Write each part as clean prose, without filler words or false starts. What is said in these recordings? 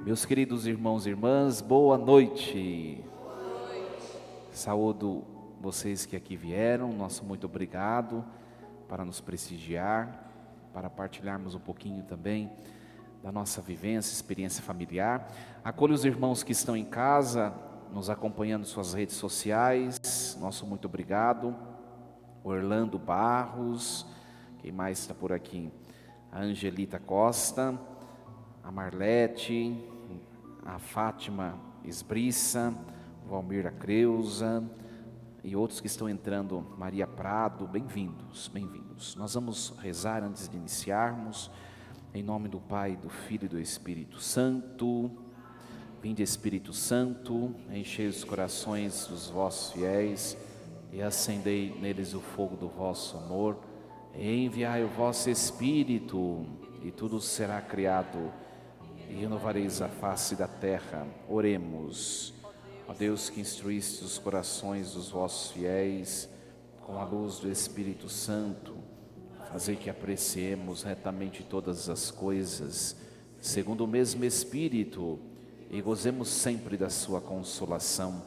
Meus queridos irmãos e irmãs, boa noite. Saúdo vocês que aqui vieram, nosso muito obrigado para nos prestigiar, para partilharmos um pouquinho também da nossa vivência, experiência familiar. Acolho os irmãos que estão em casa, nos acompanhando em suas redes sociais, nosso muito obrigado. Orlando Barros, quem mais está por aqui? A Angelita Costa, a Marlete, a Fátima Esbriça, o Valmir Creuza e outros que estão entrando, Maria Prado, bem-vindos, bem-vindos. Nós vamos rezar antes de iniciarmos, em nome do Pai, do Filho e do Espírito Santo. Vinde Espírito Santo, enchei os corações dos vossos fiéis e acendei neles o fogo do vosso amor. E enviai o vosso Espírito e tudo será criado e renovareis a face da terra. Oremos. Ó Deus que instruíste os corações dos vossos fiéis com a luz do Espírito Santo, fazei que apreciemos retamente todas as coisas, segundo o mesmo Espírito, e gozemos sempre da sua consolação.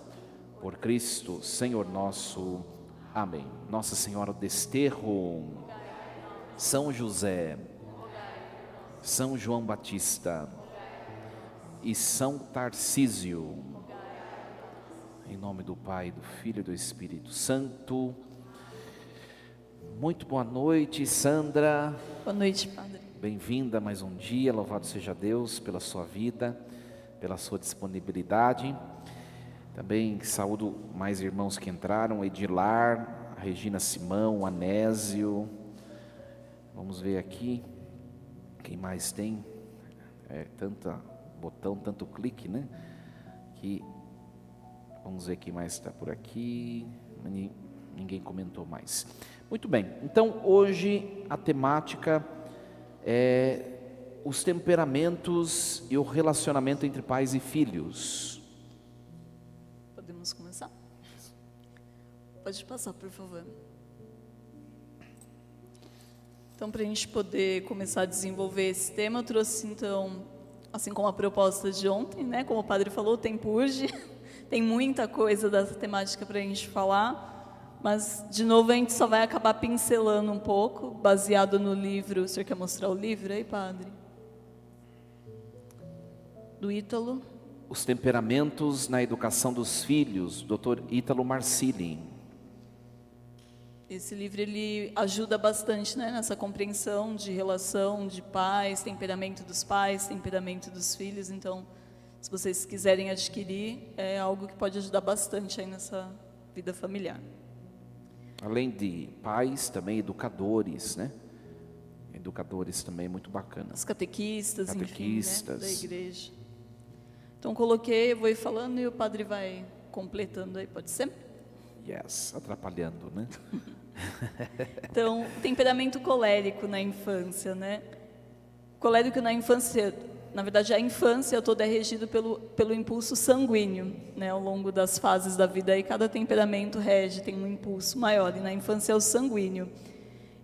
Por Cristo, Senhor nosso. Amém. Nossa Senhora do Desterro, São José, São João Batista e São Tarcísio, em nome do Pai, do Filho e do Espírito Santo. Muito boa noite, Sandra. Boa noite, Padre. Bem-vinda a mais um dia, louvado seja Deus pela sua vida, pela sua disponibilidade. Também saúdo mais irmãos que entraram, Edilar, a Regina Simão, Anésio. Vamos ver aqui, quem mais tem? Tanta botão, tanto clique, né? Que, vamos ver quem mais está por aqui. Ninguém comentou mais. Muito bem, então hoje a temática é os temperamentos e o relacionamento entre pais e filhos. Podemos começar? Pode passar, por favor. Então, para a gente poder começar a desenvolver esse tema, eu trouxe, então, assim como a proposta de ontem, né? Como o padre falou, o tempo urge, tem muita coisa dessa temática para a gente falar, mas, de novo, a gente só vai acabar pincelando um pouco, baseado no livro. O senhor quer mostrar o livro aí, padre? Do Ítalo. Os temperamentos na educação dos filhos, Dr. Ítalo Marcilli. Esse livro ele ajuda bastante, né, nessa compreensão de relação de pais, temperamento dos filhos. Então, se vocês quiserem adquirir, é algo que pode ajudar bastante aí nessa vida familiar. Além de pais, também educadores, né? Educadores também muito bacana. Os catequistas, enfim, né, da igreja. Então, eu vou ir falando e o padre vai completando aí, pode ser? Yes, atrapalhando, né? Então, temperamento colérico na infância, né? Colérico na infância, na verdade, a infância toda é regida pelo impulso sanguíneo, né? Ao longo das fases da vida, aí cada temperamento tem um impulso maior, e na infância é o sanguíneo.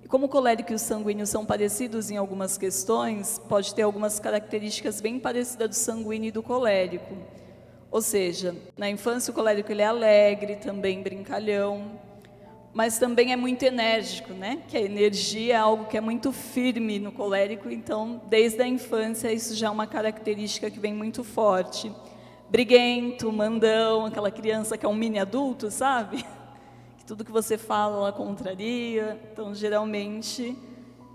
E como o colérico e o sanguíneo são parecidos em algumas questões, pode ter algumas características bem parecidas do sanguíneo e do colérico. Ou seja, na infância o colérico ele é alegre, também brincalhão, mas também é muito enérgico, né? Que a energia é algo que é muito firme no colérico, então desde a infância isso já é uma característica que vem muito forte. Briguento, mandão, aquela criança que é um mini adulto, sabe? Que tudo que você fala ela contraria, então geralmente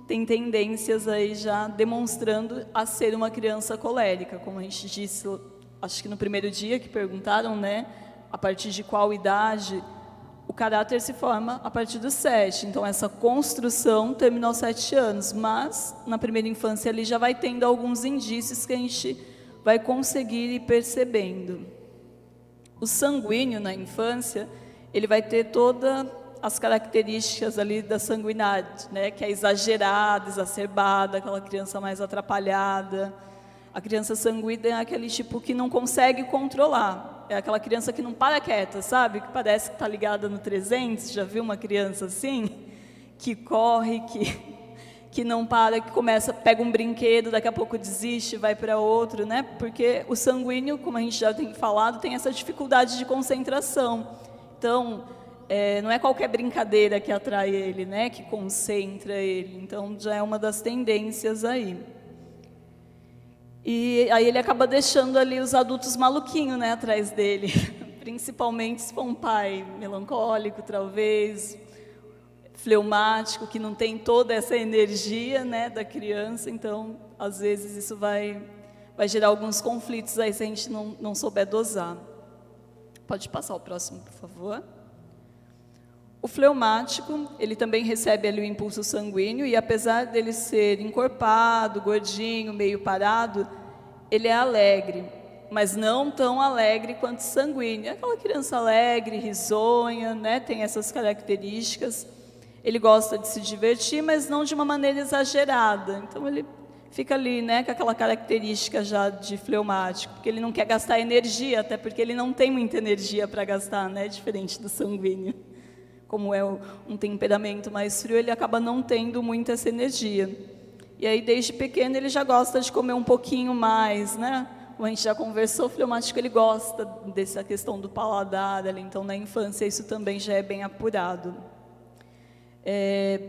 tem tendências aí já demonstrando a ser uma criança colérica, como a gente disse, acho que no primeiro dia que perguntaram, né? A partir de qual idade o caráter se forma a partir dos 7. Então, essa construção terminou aos 7 anos. Mas, na primeira infância, ali já vai tendo alguns indícios que a gente vai conseguir ir percebendo. O sanguíneo, na infância, ele vai ter todas as características ali da sanguinidade, né? Que é exagerada, exacerbada, aquela criança mais atrapalhada. A criança sanguínea é aquele tipo que não consegue controlar. É aquela criança que não para quieta, sabe? Que parece que está ligada no 300. Já viu uma criança assim? Que corre, que não para, que começa, pega um brinquedo, daqui a pouco desiste, vai para outro, né? Porque o sanguíneo, como a gente já tem falado, tem essa dificuldade de concentração. Então, não é qualquer brincadeira que atrai ele, né? Que concentra ele. Então, já é uma das tendências aí. E aí ele acaba deixando ali os adultos maluquinhos, né, atrás dele. Principalmente se for um pai melancólico, talvez, fleumático, que não tem toda essa energia, né, da criança. Então, às vezes, isso vai gerar alguns conflitos aí se a gente não souber dosar. Pode passar o próximo, por favor. O fleumático, ele também recebe ali o impulso sanguíneo e, apesar dele ser encorpado, gordinho, meio parado, ele é alegre, mas não tão alegre quanto o sanguíneo. É aquela criança alegre, risonha, né? Tem essas características. Ele gosta de se divertir, mas não de uma maneira exagerada. Então, ele fica ali, né, com aquela característica já de fleumático, porque ele não quer gastar energia, até porque ele não tem muita energia para gastar, né? Diferente do sanguíneo. Como é um temperamento mais frio, ele acaba não tendo muita essa energia. E aí, desde pequeno, ele já gosta de comer um pouquinho mais, né? Como a gente já conversou, o fleumático, ele gosta dessa questão do paladar, então, na infância, isso também já é bem apurado.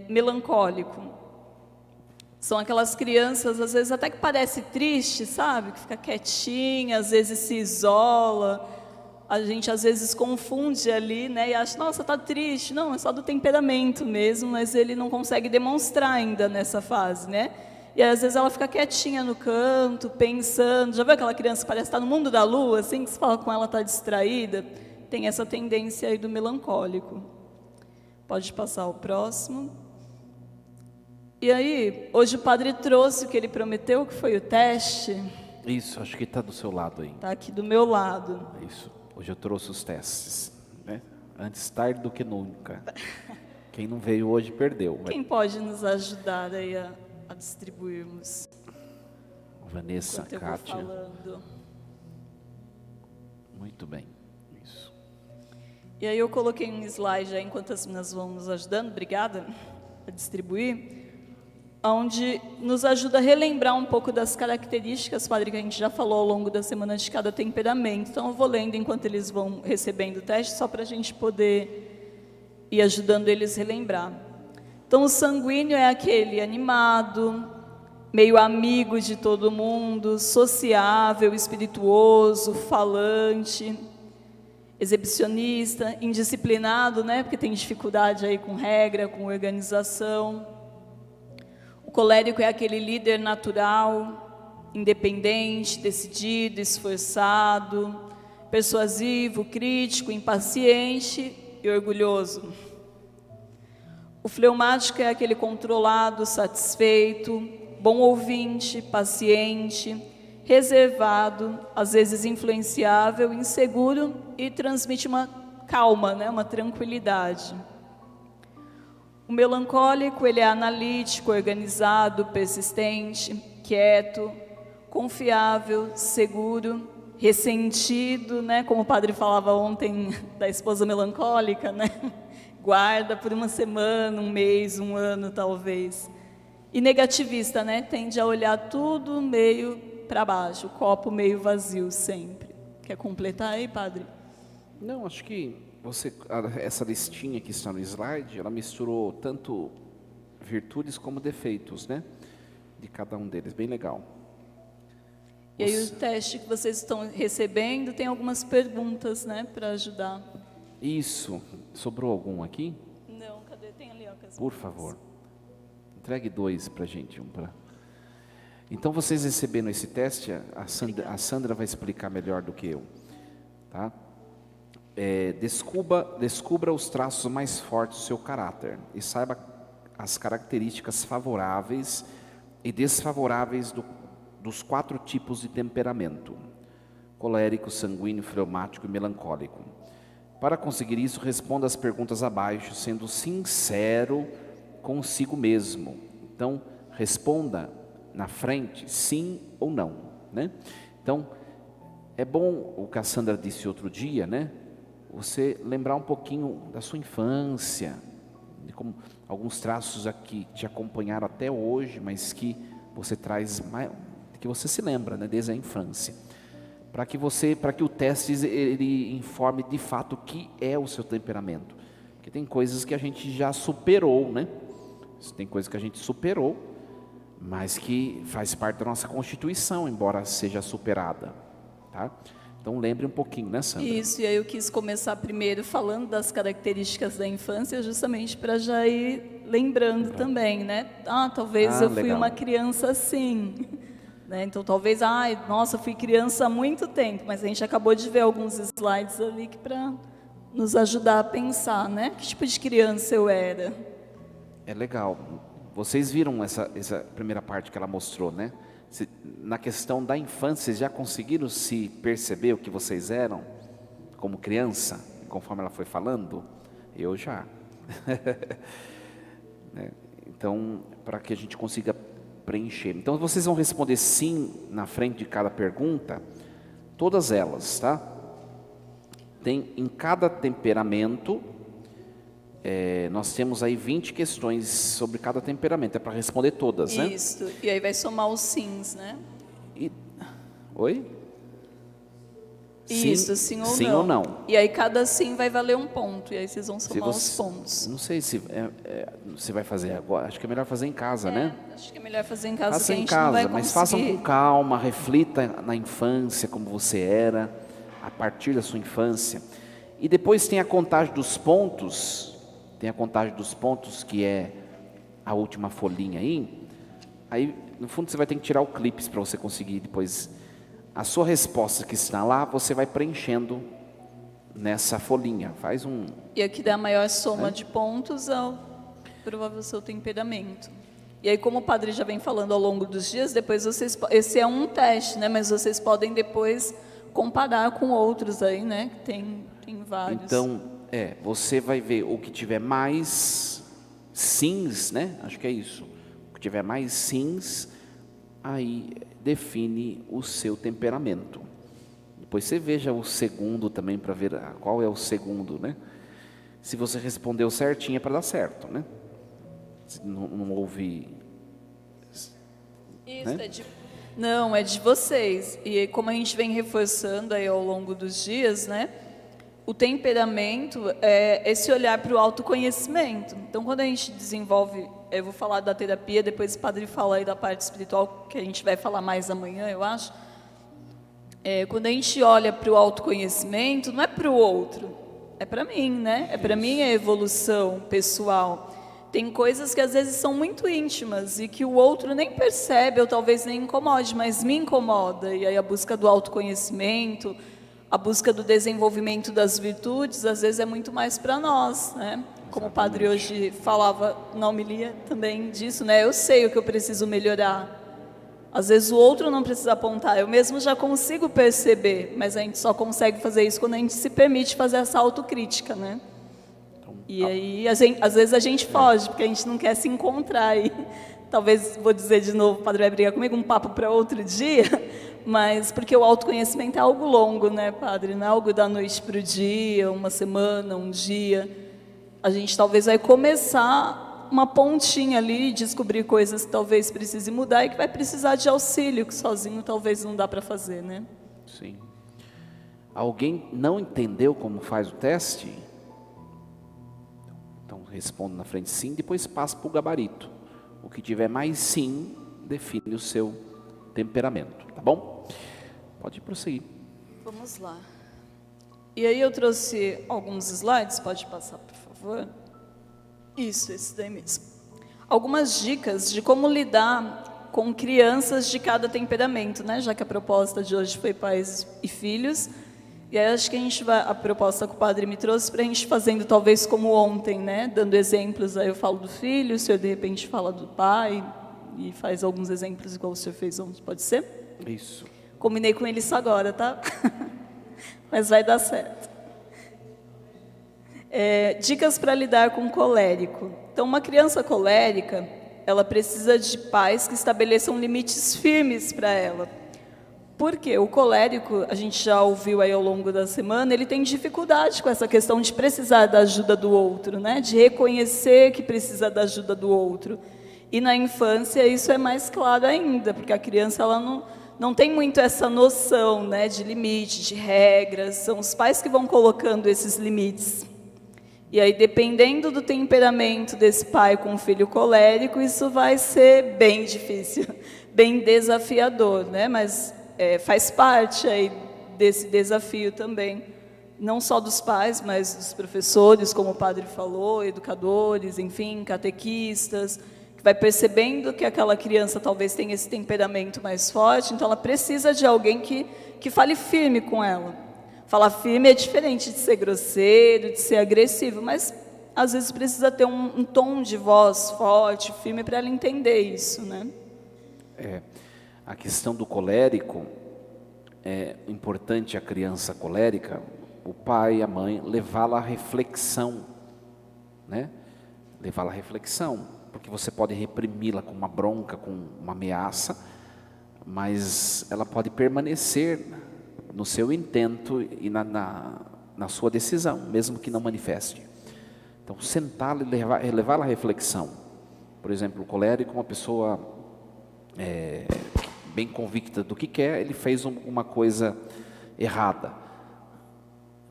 Melancólico. São aquelas crianças, às vezes, até que parece triste, sabe? Que fica quietinha, às vezes se isola. A gente, às vezes, confunde ali, né, e acha, nossa, está triste. Não, é só do temperamento mesmo, mas ele não consegue demonstrar ainda nessa fase, né? E, às vezes, ela fica quietinha no canto, pensando. Já viu aquela criança que parece estar no mundo da lua, assim, que se fala com ela, está distraída? Tem essa tendência aí do melancólico. Pode passar o próximo. E aí, hoje o padre trouxe o que ele prometeu, que foi o teste. Isso, acho que está do seu lado aí. Está aqui do meu lado. Isso. Hoje eu trouxe os testes, né? Antes tarde do que nunca. Quem não veio hoje perdeu. Quem pode nos ajudar aí a distribuirmos? Vanessa, Enquanto Kátia. eu vou falando. Muito bem. Isso. E aí eu coloquei um slide aí, enquanto as meninas vão nos ajudando, obrigada, a distribuir, onde nos ajuda a relembrar um pouco das características, padre, que a gente já falou ao longo da semana de cada temperamento. Então, eu vou lendo enquanto eles vão recebendo o teste, só para a gente poder ir ajudando eles a relembrar. Então, o sanguíneo é aquele animado, meio amigo de todo mundo, sociável, espirituoso, falante, exibicionista, indisciplinado, né, porque tem dificuldade aí com regra, com organização. O colérico é aquele líder natural, independente, decidido, esforçado, persuasivo, crítico, impaciente e orgulhoso. O fleumático é aquele controlado, satisfeito, bom ouvinte, paciente, reservado, às vezes influenciável, inseguro e transmite uma calma, né, uma tranquilidade. O melancólico, ele é analítico, organizado, persistente, quieto, confiável, seguro, ressentido, né? Como o padre falava ontem da esposa melancólica, né? Guarda por uma semana, um mês, um ano, talvez. E negativista, né? Tende a olhar tudo meio para baixo, o copo meio vazio sempre. Quer completar aí, padre? Não, acho que essa listinha que está no slide, ela misturou tanto virtudes como defeitos, né? De cada um deles, bem legal. E aí o teste que vocês estão recebendo tem algumas perguntas, né, para ajudar. Isso. Sobrou algum aqui? Não, cadê? Tem ali, ó. Por favor. Entregue 2 para a gente, Então, vocês recebendo esse teste, a Sandra vai explicar melhor do que eu, tá? Descubra os traços mais fortes do seu caráter e saiba as características favoráveis e desfavoráveis dos 4 tipos de temperamento: colérico, sanguíneo, fleumático e melancólico. Para conseguir isso, responda as perguntas abaixo, sendo sincero consigo mesmo. Então, responda na frente, sim ou não, né? Então, é bom o que a Sandra disse outro dia, né? Você lembrar um pouquinho da sua infância, como alguns traços aqui te acompanharam até hoje, mas que você traz mais, que você se lembra, né, desde a infância, para que o teste ele informe de fato o que é o seu temperamento, porque tem coisas que a gente já superou, né? Tem coisas que a gente superou, mas que faz parte da nossa constituição, embora seja superada, tá? Então lembre um pouquinho, né, Sandra? Isso, e aí eu quis começar primeiro falando das características da infância, justamente para já ir lembrando também, né? Talvez eu fui legal. uma criança assim, né? Então talvez, nossa, fui criança há muito tempo, mas a gente acabou de ver alguns slides ali que para nos ajudar a pensar, né? Que tipo de criança eu era? É legal. Vocês viram essa primeira parte que ela mostrou, né? Na questão da infância, vocês já conseguiram se perceber o que vocês eram como criança, conforme ela foi falando? Eu já. Então, para que a gente consiga preencher. Então, vocês vão responder sim na frente de cada pergunta, todas elas, tá? Tem em cada temperamento, nós temos aí 20 questões sobre cada temperamento, é para responder todas, né? Isso, e aí vai somar os sims, né? Oi? Isso, sim ou não. Sim ou não. E aí cada sim vai valer um ponto, e aí vocês vão somar os pontos. Não sei se você vai fazer agora, acho que é melhor fazer em casa, né? Acho que é melhor fazer em casa, Faça porque a em gente não vai casa, conseguir. mas façam com calma, reflita na infância, como você era, a partir da sua infância. E depois tem a contagem dos pontos, que é a última folhinha aí. Aí, no fundo, você vai ter que tirar o clipe para você conseguir depois. A sua resposta que está lá, você vai preenchendo nessa folhinha. Faz um... E aqui dá a maior soma de pontos ao provável seu temperamento. E aí, como o padre já vem falando ao longo dos dias, depois vocês... Esse é um teste, né? Mas vocês podem depois comparar com outros aí, né? Tem vários. Então, você vai ver o que tiver mais sims, né? Acho que é isso. O que tiver mais sims, aí define o seu temperamento. Depois você veja o segundo também para ver qual é o segundo, né? Se você respondeu certinho é para dar certo, né? Se não houve... Isso, né? Não, é de vocês. E como a gente vem reforçando aí ao longo dos dias, né? O temperamento é esse olhar para o autoconhecimento. Então, quando a gente desenvolve, eu vou falar da terapia, depois o padre fala aí da parte espiritual, que a gente vai falar mais amanhã, eu acho. Quando a gente olha para o autoconhecimento, não é para o outro, é para mim, né? É para minha evolução pessoal. Tem coisas que às vezes são muito íntimas e que o outro nem percebe, ou talvez nem incomode, mas me incomoda. E aí a busca do autoconhecimento, a busca do desenvolvimento das virtudes, às vezes é muito mais para nós, né? Como o padre hoje falava na homilia também disso, né? Eu sei o que eu preciso melhorar. Às vezes o outro não precisa apontar, eu mesmo já consigo perceber, mas a gente só consegue fazer isso quando a gente se permite fazer essa autocrítica, né? E aí, às vezes a gente foge, porque a gente não quer se encontrar. E talvez, vou dizer de novo, o padre vai brigar comigo, um papo para outro dia, mas porque o autoconhecimento é algo longo, né, padre? Não é algo da noite para o dia, uma semana, um dia. A gente talvez vai começar uma pontinha ali, descobrir coisas que talvez precise mudar e que vai precisar de auxílio, que sozinho talvez não dá para fazer, né? Sim. Alguém não entendeu como faz o teste? Então responde na frente sim, depois passa para o gabarito. O que tiver mais sim, define o seu temperamento, tá bom? Pode prosseguir. Vamos lá. E aí eu trouxe alguns slides, pode passar, por favor? Isso, esse daí mesmo. Algumas dicas de como lidar com crianças de cada temperamento, né? Já que a proposta de hoje foi pais e filhos. E aí acho que a proposta que o padre me trouxe para a gente fazendo talvez como ontem, né? Dando exemplos, aí eu falo do filho, o senhor de repente fala do pai e faz alguns exemplos igual o senhor fez ontem, pode ser? Isso. Combinei com ele isso agora, tá? Mas vai dar certo. Dicas para lidar com colérico. Então, uma criança colérica, ela precisa de pais que estabeleçam limites firmes para ela. Porque o colérico, a gente já ouviu aí ao longo da semana, ele tem dificuldade com essa questão de precisar da ajuda do outro, né? De reconhecer que precisa da ajuda do outro. E na infância isso é mais claro ainda, porque a criança ela não tem muito essa noção, né, de limite, de regras. São os pais que vão colocando esses limites. E aí, dependendo do temperamento desse pai com um filho colérico, isso vai ser bem difícil, bem desafiador, né? Mas faz parte aí desse desafio também, não só dos pais, mas dos professores, como o padre falou, educadores, enfim, catequistas, que vai percebendo que aquela criança talvez tenha esse temperamento mais forte, então ela precisa de alguém que fale firme com ela. Falar firme é diferente de ser grosseiro, de ser agressivo, mas às vezes precisa ter um tom de voz forte, firme, para ela entender isso, né? A questão do colérico, é importante a criança colérica, o pai e a mãe, levá-la à reflexão, né? Levá-la à reflexão, porque você pode reprimi-la com uma bronca, com uma ameaça, mas ela pode permanecer no seu intento e na sua decisão, mesmo que não manifeste. Então, sentá-la e levá-la à reflexão. Por exemplo, o colérico, uma pessoa bem convicta do que quer, ele fez uma coisa errada.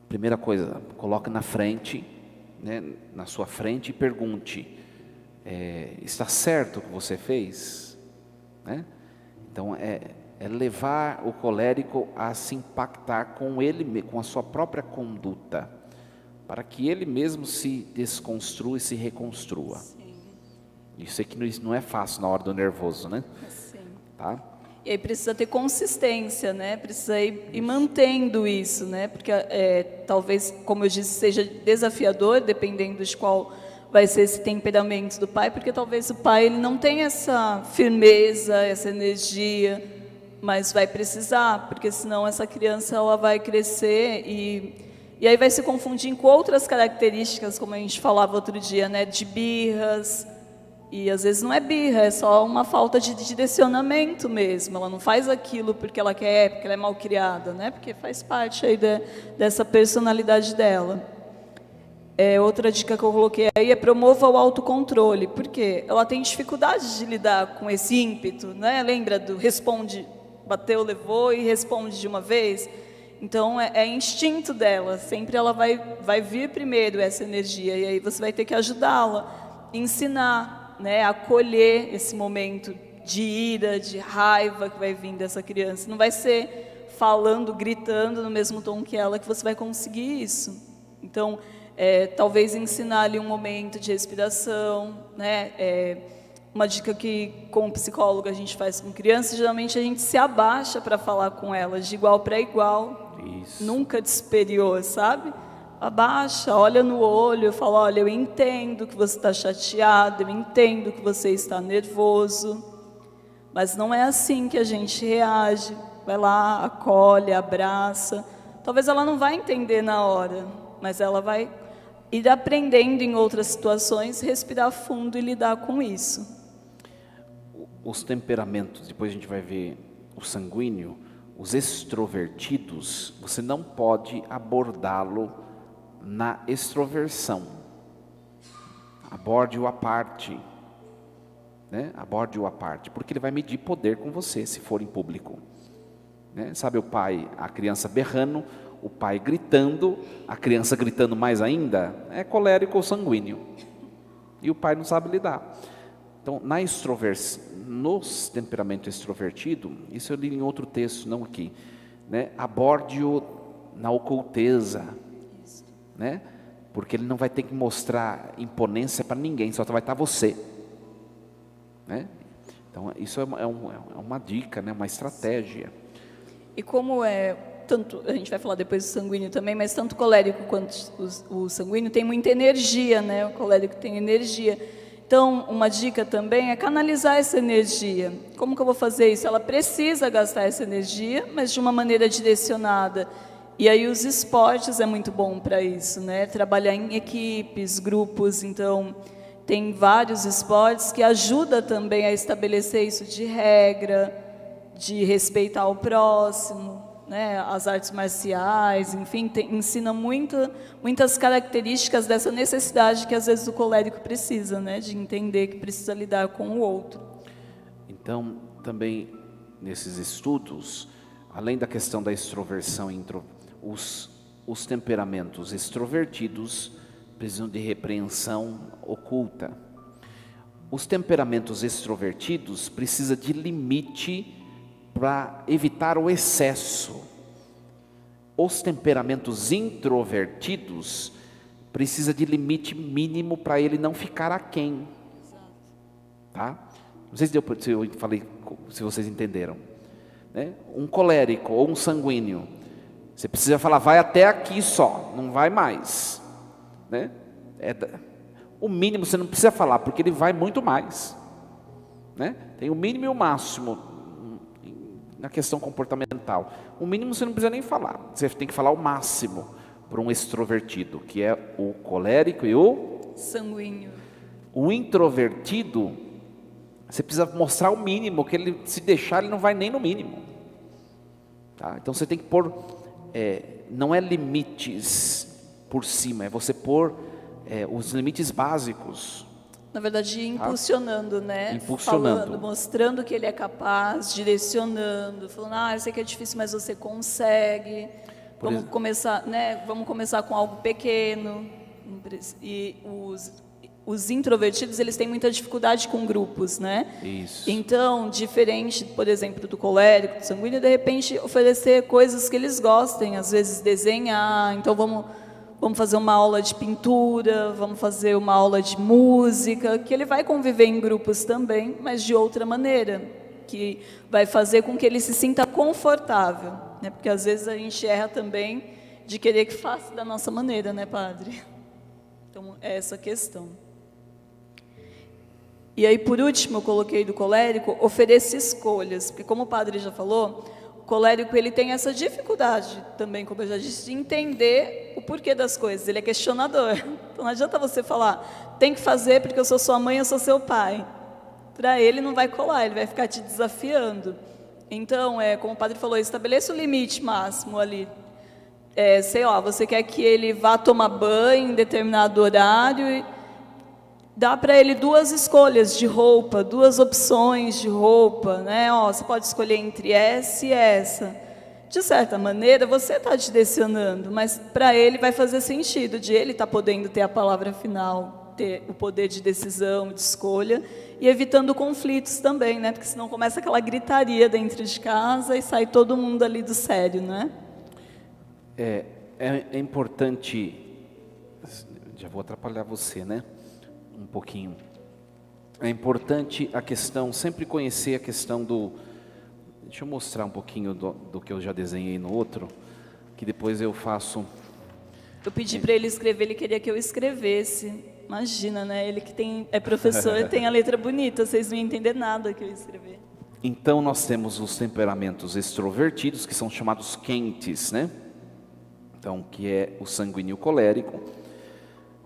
Primeira coisa, coloque na frente, né, na sua frente e pergunte, está certo o que você fez? Né? Então, levar o colérico a se impactar com ele, com a sua própria conduta, para que ele mesmo se desconstrua e se reconstrua. Sim. Isso é que não é fácil na hora do nervoso, né? Sim. Tá? E aí precisa ter consistência, né? Precisa ir mantendo isso, né? Porque talvez, como eu disse, seja desafiador, dependendo de qual vai ser esse temperamento do pai, porque talvez o pai ele não tenha essa firmeza, essa energia, mas vai precisar, porque senão essa criança ela vai crescer e aí vai se confundir com outras características, como a gente falava outro dia, né? De birras. E às vezes não é birra, é só uma falta de direcionamento mesmo. Ela não faz aquilo porque ela quer, porque ela é mal criada, né? Porque faz parte aí dessa personalidade dela. Outra dica que eu coloquei aí é promova o autocontrole. Por quê? Ela tem dificuldade de lidar com esse ímpeto, né? Lembra do responde, bateu, levou e responde de uma vez? Então é instinto dela, sempre ela vai vir primeiro essa energia. E aí você vai ter que ajudá-la, ensinar, né, acolher esse momento de ira, de raiva que vai vir dessa criança. Não vai ser falando, gritando no mesmo tom que ela que você vai conseguir isso. Então, talvez ensinar ali um momento de respiração, né? Uma dica que, como psicólogo, a gente faz com crianças, geralmente a gente se abaixa para falar com elas, de igual para igual. Isso. Nunca de superior, sabe? Abaixa, olha no olho, fala, olha, eu entendo que você está chateado, eu entendo que você está nervoso, mas não é assim que a gente reage. Vai lá, acolhe, abraça. Talvez ela não vai entender na hora, mas ela vai ir aprendendo em outras situações, respirar fundo e lidar com isso. Os temperamentos, depois a gente vai ver o sanguíneo, os extrovertidos, você não pode abordá-lo na extroversão. Aborde-o à parte, né? Aborde-o à parte, porque ele vai medir poder com você, se for em público, né? Sabe o pai, a criança berrando, o pai gritando, a criança gritando mais ainda, é colérico ou sanguíneo, e o pai não sabe lidar. Então, no temperamento extrovertido, isso eu li em outro texto, não aqui, né? Aborde-o na oculteza, né? Porque ele não vai ter que mostrar imponência para ninguém, só vai estar você, né? Então isso é uma dica, né? Uma estratégia. E como tanto, a gente vai falar depois do sanguíneo também, mas tanto o colérico quanto o sanguíneo tem muita energia, né? O colérico tem energia. Então, uma dica também é canalizar essa energia. Como que eu vou fazer isso? Ela precisa gastar essa energia, mas de uma maneira direcionada. E aí os esportes é muito bom para isso, né? Trabalhar em equipes, grupos, então tem vários esportes que ajudam também a estabelecer isso de regra, de respeitar o próximo, né, as artes marciais, enfim, ensina muitas características dessa necessidade que às vezes o colérico precisa, né, de entender que precisa lidar com o outro. Então, também nesses estudos, além da questão da extroversão, os temperamentos extrovertidos precisam de repreensão oculta. Os temperamentos extrovertidos precisam de limite para evitar o excesso. Os temperamentos introvertidos precisam de limite mínimo para ele não ficar aquém. Tá? Não sei se eu falei, se vocês entenderam. Né? Um colérico ou um sanguíneo, você precisa falar, vai até aqui só, não vai mais. Né? O mínimo você não precisa falar, porque ele vai muito mais. Né? Tem o mínimo e o máximo na questão comportamental. O mínimo você não precisa nem falar, você tem que falar o máximo para um extrovertido, que é o colérico e o sanguíneo. O introvertido, você precisa mostrar o mínimo, que ele, se deixar, ele não vai nem no mínimo. Tá? Então você tem que pôr, não é limites por cima, é você pôr os limites básicos. Na verdade, impulsionando, né? Impulsionando. Falando, mostrando que ele é capaz, direcionando, falando, eu sei que é difícil, mas você consegue. Vamos começar, né? Vamos começar com algo pequeno. E os introvertidos, eles têm muita dificuldade com grupos, né? Isso. Então, diferente, por exemplo, do colérico, do sanguíneo, de repente oferecer coisas que eles gostem, às vezes desenhar. Então, vamos fazer uma aula de pintura, vamos fazer uma aula de música, que ele vai conviver em grupos também, mas de outra maneira, que vai fazer com que ele se sinta confortável, né? Porque às vezes a gente erra também de querer que faça da nossa maneira, né, padre? Então, é essa questão. E aí, por último, eu coloquei do colérico, oferecer escolhas, porque como o padre já falou, o colérico ele tem essa dificuldade também, como eu já disse, de entender o porquê das coisas. Ele é questionador. Então não adianta você falar, tem que fazer porque eu sou sua mãe, eu sou seu pai. Para ele não vai colar, ele vai ficar te desafiando. Então, como o padre falou, estabeleça o limite máximo ali. Sei lá, você quer que ele vá tomar banho em determinado horário e dá para ele 2 escolhas de roupa, 2 opções de roupa, né? Você pode escolher entre essa e essa. De certa maneira, você está direcionando, mas para ele vai fazer sentido, de ele estar podendo ter a palavra final, ter o poder de decisão, de escolha, e evitando conflitos também, né? Porque senão começa aquela gritaria dentro de casa e sai todo mundo ali do sério, né? É importante, já vou atrapalhar você, né? Um pouquinho. É importante a questão, sempre conhecer a questão deixa eu mostrar um pouquinho do que eu já desenhei no outro, que depois eu faço. Eu pedi para ele escrever, ele queria que eu escrevesse. Imagina, né? Ele que é professor, tem a letra bonita, vocês não iam entender nada que eu ia escrever. Então nós temos os temperamentos extrovertidos, que são chamados quentes, né? Então, que é o sanguíneo colérico.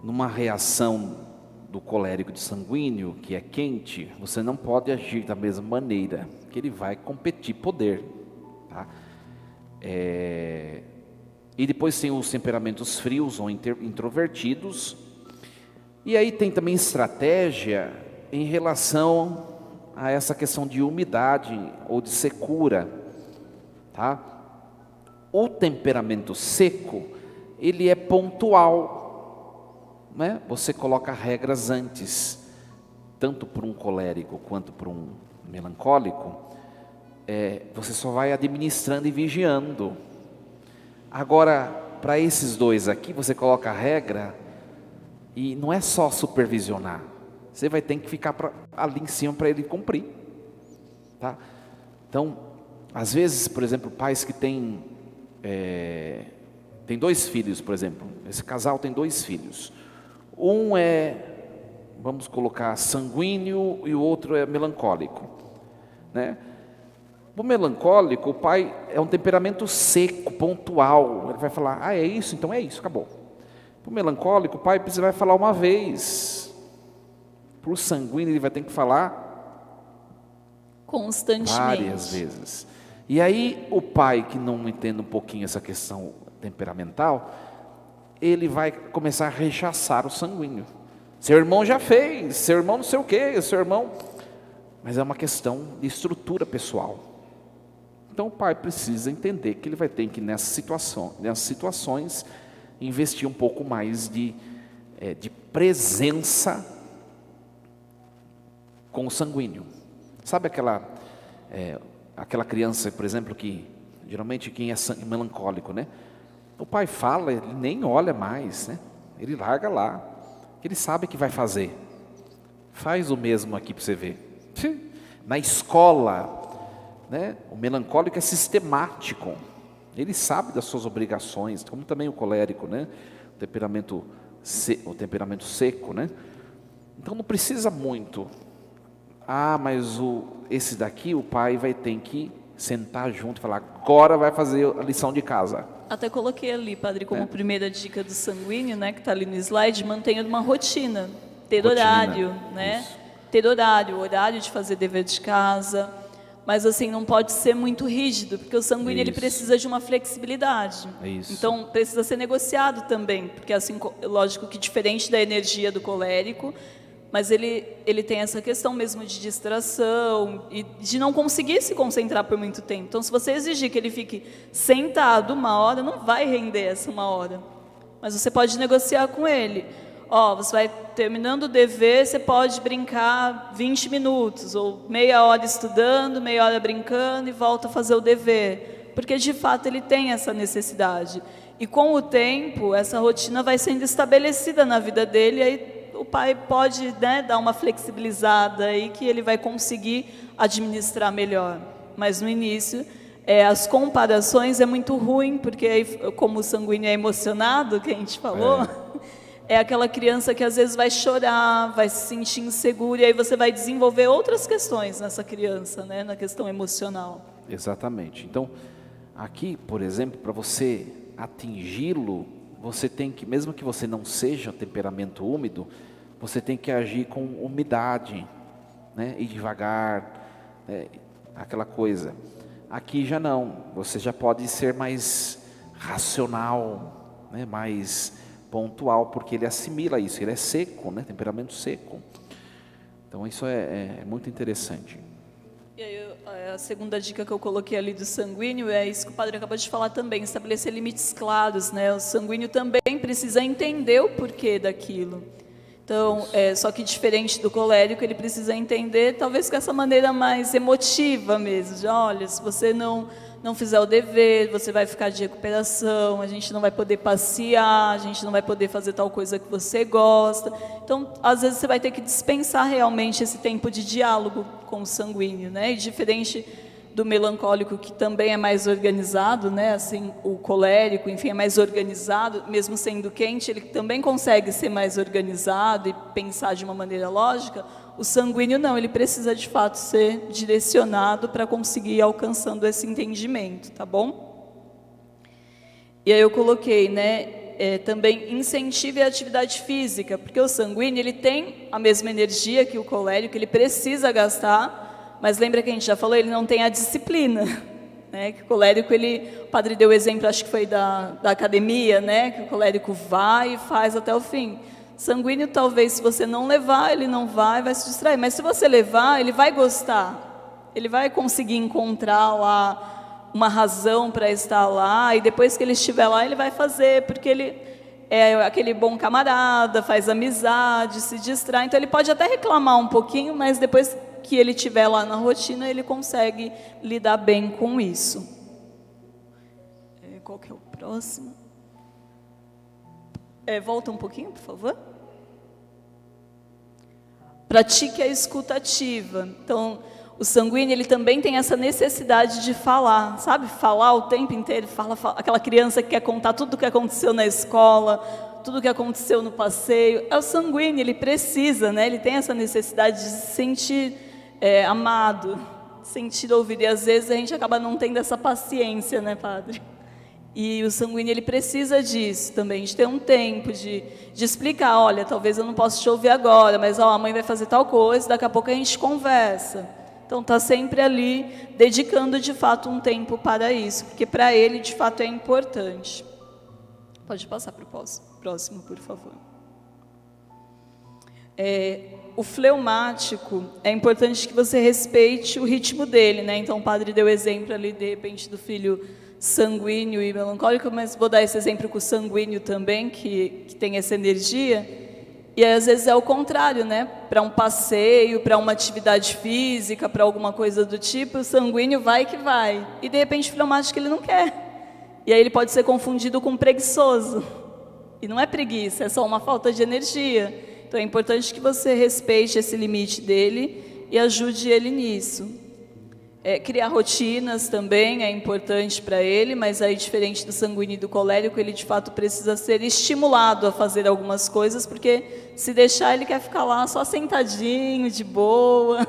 Numa reação do colérico de sanguíneo, que é quente, você não pode agir da mesma maneira, que ele vai competir poder. Tá? E depois tem os temperamentos frios ou introvertidos. E aí tem também estratégia em relação a essa questão de umidade ou de secura. Tá? O temperamento seco, ele é pontual. Né? Você coloca regras antes, tanto para um colérico quanto para um melancólico, você só vai administrando e vigiando. Agora, para esses dois aqui, você coloca a regra e não é só supervisionar, você vai ter que ficar ali em cima para ele cumprir. Tá? Então, às vezes, por exemplo, pais que têm 2 filhos, por exemplo, esse casal tem 2 filhos. Um vamos colocar sanguíneo e o outro é melancólico, né? O melancólico, o pai é um temperamento seco, pontual. Ele vai falar, é isso, então é isso, acabou. Para o melancólico, o pai vai falar uma vez. Para o sanguíneo, ele vai ter que falar Constantemente. Várias vezes. E aí o pai que não entende um pouquinho essa questão temperamental, ele vai começar a rechaçar o sanguíneo. Seu irmão já fez, seu irmão não sei o quê, seu irmão... Mas é uma questão de estrutura pessoal. Então o pai precisa entender que ele vai ter que, nessas situações, investir um pouco mais de presença com o sanguíneo. Sabe aquela criança, por exemplo, que geralmente quem é melancólico, né? O pai fala, ele nem olha mais, né? Ele larga lá, ele sabe que vai fazer. Faz o mesmo aqui para você ver. Na escola, né? O melancólico é sistemático. Ele sabe das suas obrigações, como também o colérico, né? O temperamento seco, né? Então não precisa muito. Mas esse daqui, o pai vai ter que sentar junto e falar, agora vai fazer a lição de casa. Até coloquei ali, padre, como primeira dica do sanguíneo, né, que está ali no slide, mantenha uma rotina, ter horário, né? Isso. Ter horário de fazer dever de casa, mas assim, não pode ser muito rígido, porque o sanguíneo ele precisa de uma flexibilidade. Isso. Então, precisa ser negociado também, porque assim, lógico que diferente da energia do colérico, mas ele tem essa questão mesmo de distração e de não conseguir se concentrar por muito tempo. Então, se você exigir que ele fique sentado 1 hora, não vai render essa 1 hora. Mas você pode negociar com ele. Você vai terminando o dever, você pode brincar 20 minutos, ou meia hora estudando, meia hora brincando e volta a fazer o dever. Porque, de fato, ele tem essa necessidade. E, com o tempo, essa rotina vai sendo estabelecida na vida dele, e aí o pai pode, né, dar uma flexibilizada aí que ele vai conseguir administrar melhor. Mas no início, as comparações é muito ruim, porque aí, como o sanguíneo é emocionado, que a gente falou, é aquela criança que às vezes vai chorar, vai se sentir insegura, e aí você vai desenvolver outras questões nessa criança, né, na questão emocional. Exatamente. Então, aqui, por exemplo, para você atingi-lo, você tem que, mesmo que você não seja temperamento úmido, você tem que agir com umidade, né? Ir devagar, aquela coisa. Aqui já não, você já pode ser mais racional, né? Mais pontual, porque ele assimila isso, ele é seco, né? Temperamento seco. Então isso é muito interessante. E aí, a segunda dica que eu coloquei ali do sanguíneo é isso que o padre acabou de falar também, estabelecer limites claros, né? O sanguíneo também precisa entender o porquê daquilo. Então, só que diferente do colérico, ele precisa entender, talvez com essa maneira mais emotiva mesmo, de olha, se você não fizer o dever, você vai ficar de recuperação, a gente não vai poder passear, a gente não vai poder fazer tal coisa que você gosta. Então, às vezes você vai ter que dispensar realmente esse tempo de diálogo com o sanguíneo, né? E diferente do melancólico, que também é mais organizado, né? Assim, o colérico, enfim, é mais organizado, mesmo sendo quente, ele também consegue ser mais organizado e pensar de uma maneira lógica. O sanguíneo não, ele precisa de fato ser direcionado para conseguir ir alcançando esse entendimento, tá bom? E aí eu coloquei, né, também incentive a atividade física, porque o sanguíneo ele tem a mesma energia que o colérico, ele precisa gastar, mas lembra que a gente já falou, ele não tem a disciplina, né? Que o colérico, o padre deu o exemplo, acho que foi da academia, né? Que o colérico vai e faz até o fim. Sanguíneo, talvez, se você não levar, ele não vai se distrair. Mas se você levar, ele vai gostar. Ele vai conseguir encontrar lá uma razão para estar lá. E depois que ele estiver lá, ele vai fazer, porque ele é aquele bom camarada, faz amizade, se distrai. Então, ele pode até reclamar um pouquinho, mas depois que ele estiver lá na rotina, ele consegue lidar bem com isso. Qual que é o próximo? Volta um pouquinho, por favor. Pratique a escuta ativa. Então, o sanguíneo, ele também tem essa necessidade de falar, sabe? Falar o tempo inteiro, fala. Aquela criança que quer contar tudo o que aconteceu na escola, tudo o que aconteceu no passeio. É o sanguíneo, ele precisa, né? Ele tem essa necessidade de se sentir amado, sentir ouvido. E às vezes a gente acaba não tendo essa paciência, né, padre? E o sanguíneo, ele precisa disso também, de ter um tempo, de explicar, olha, talvez eu não possa te ouvir agora, mas a mãe vai fazer tal coisa, daqui a pouco a gente conversa. Então está sempre ali, dedicando de fato um tempo para isso, porque para ele de fato é importante. Pode passar para o próximo, por favor. O fleumático, é importante que você respeite o ritmo dele, né? Então o padre deu exemplo ali, de repente, do filho sanguíneo e melancólico, mas vou dar esse exemplo com o sanguíneo também, que tem essa energia. E aí, às vezes é o contrário, né? Para um passeio, para uma atividade física, para alguma coisa do tipo, o sanguíneo vai que vai. E de repente o fleumático ele não quer. E aí ele pode ser confundido com preguiçoso. E não é preguiça, é só uma falta de energia. Então é importante que você respeite esse limite dele e ajude ele nisso. Criar rotinas também é importante para ele, mas aí, diferente do sanguíneo e do colérico, ele de fato precisa ser estimulado a fazer algumas coisas, porque se deixar ele quer ficar lá só sentadinho, de boa,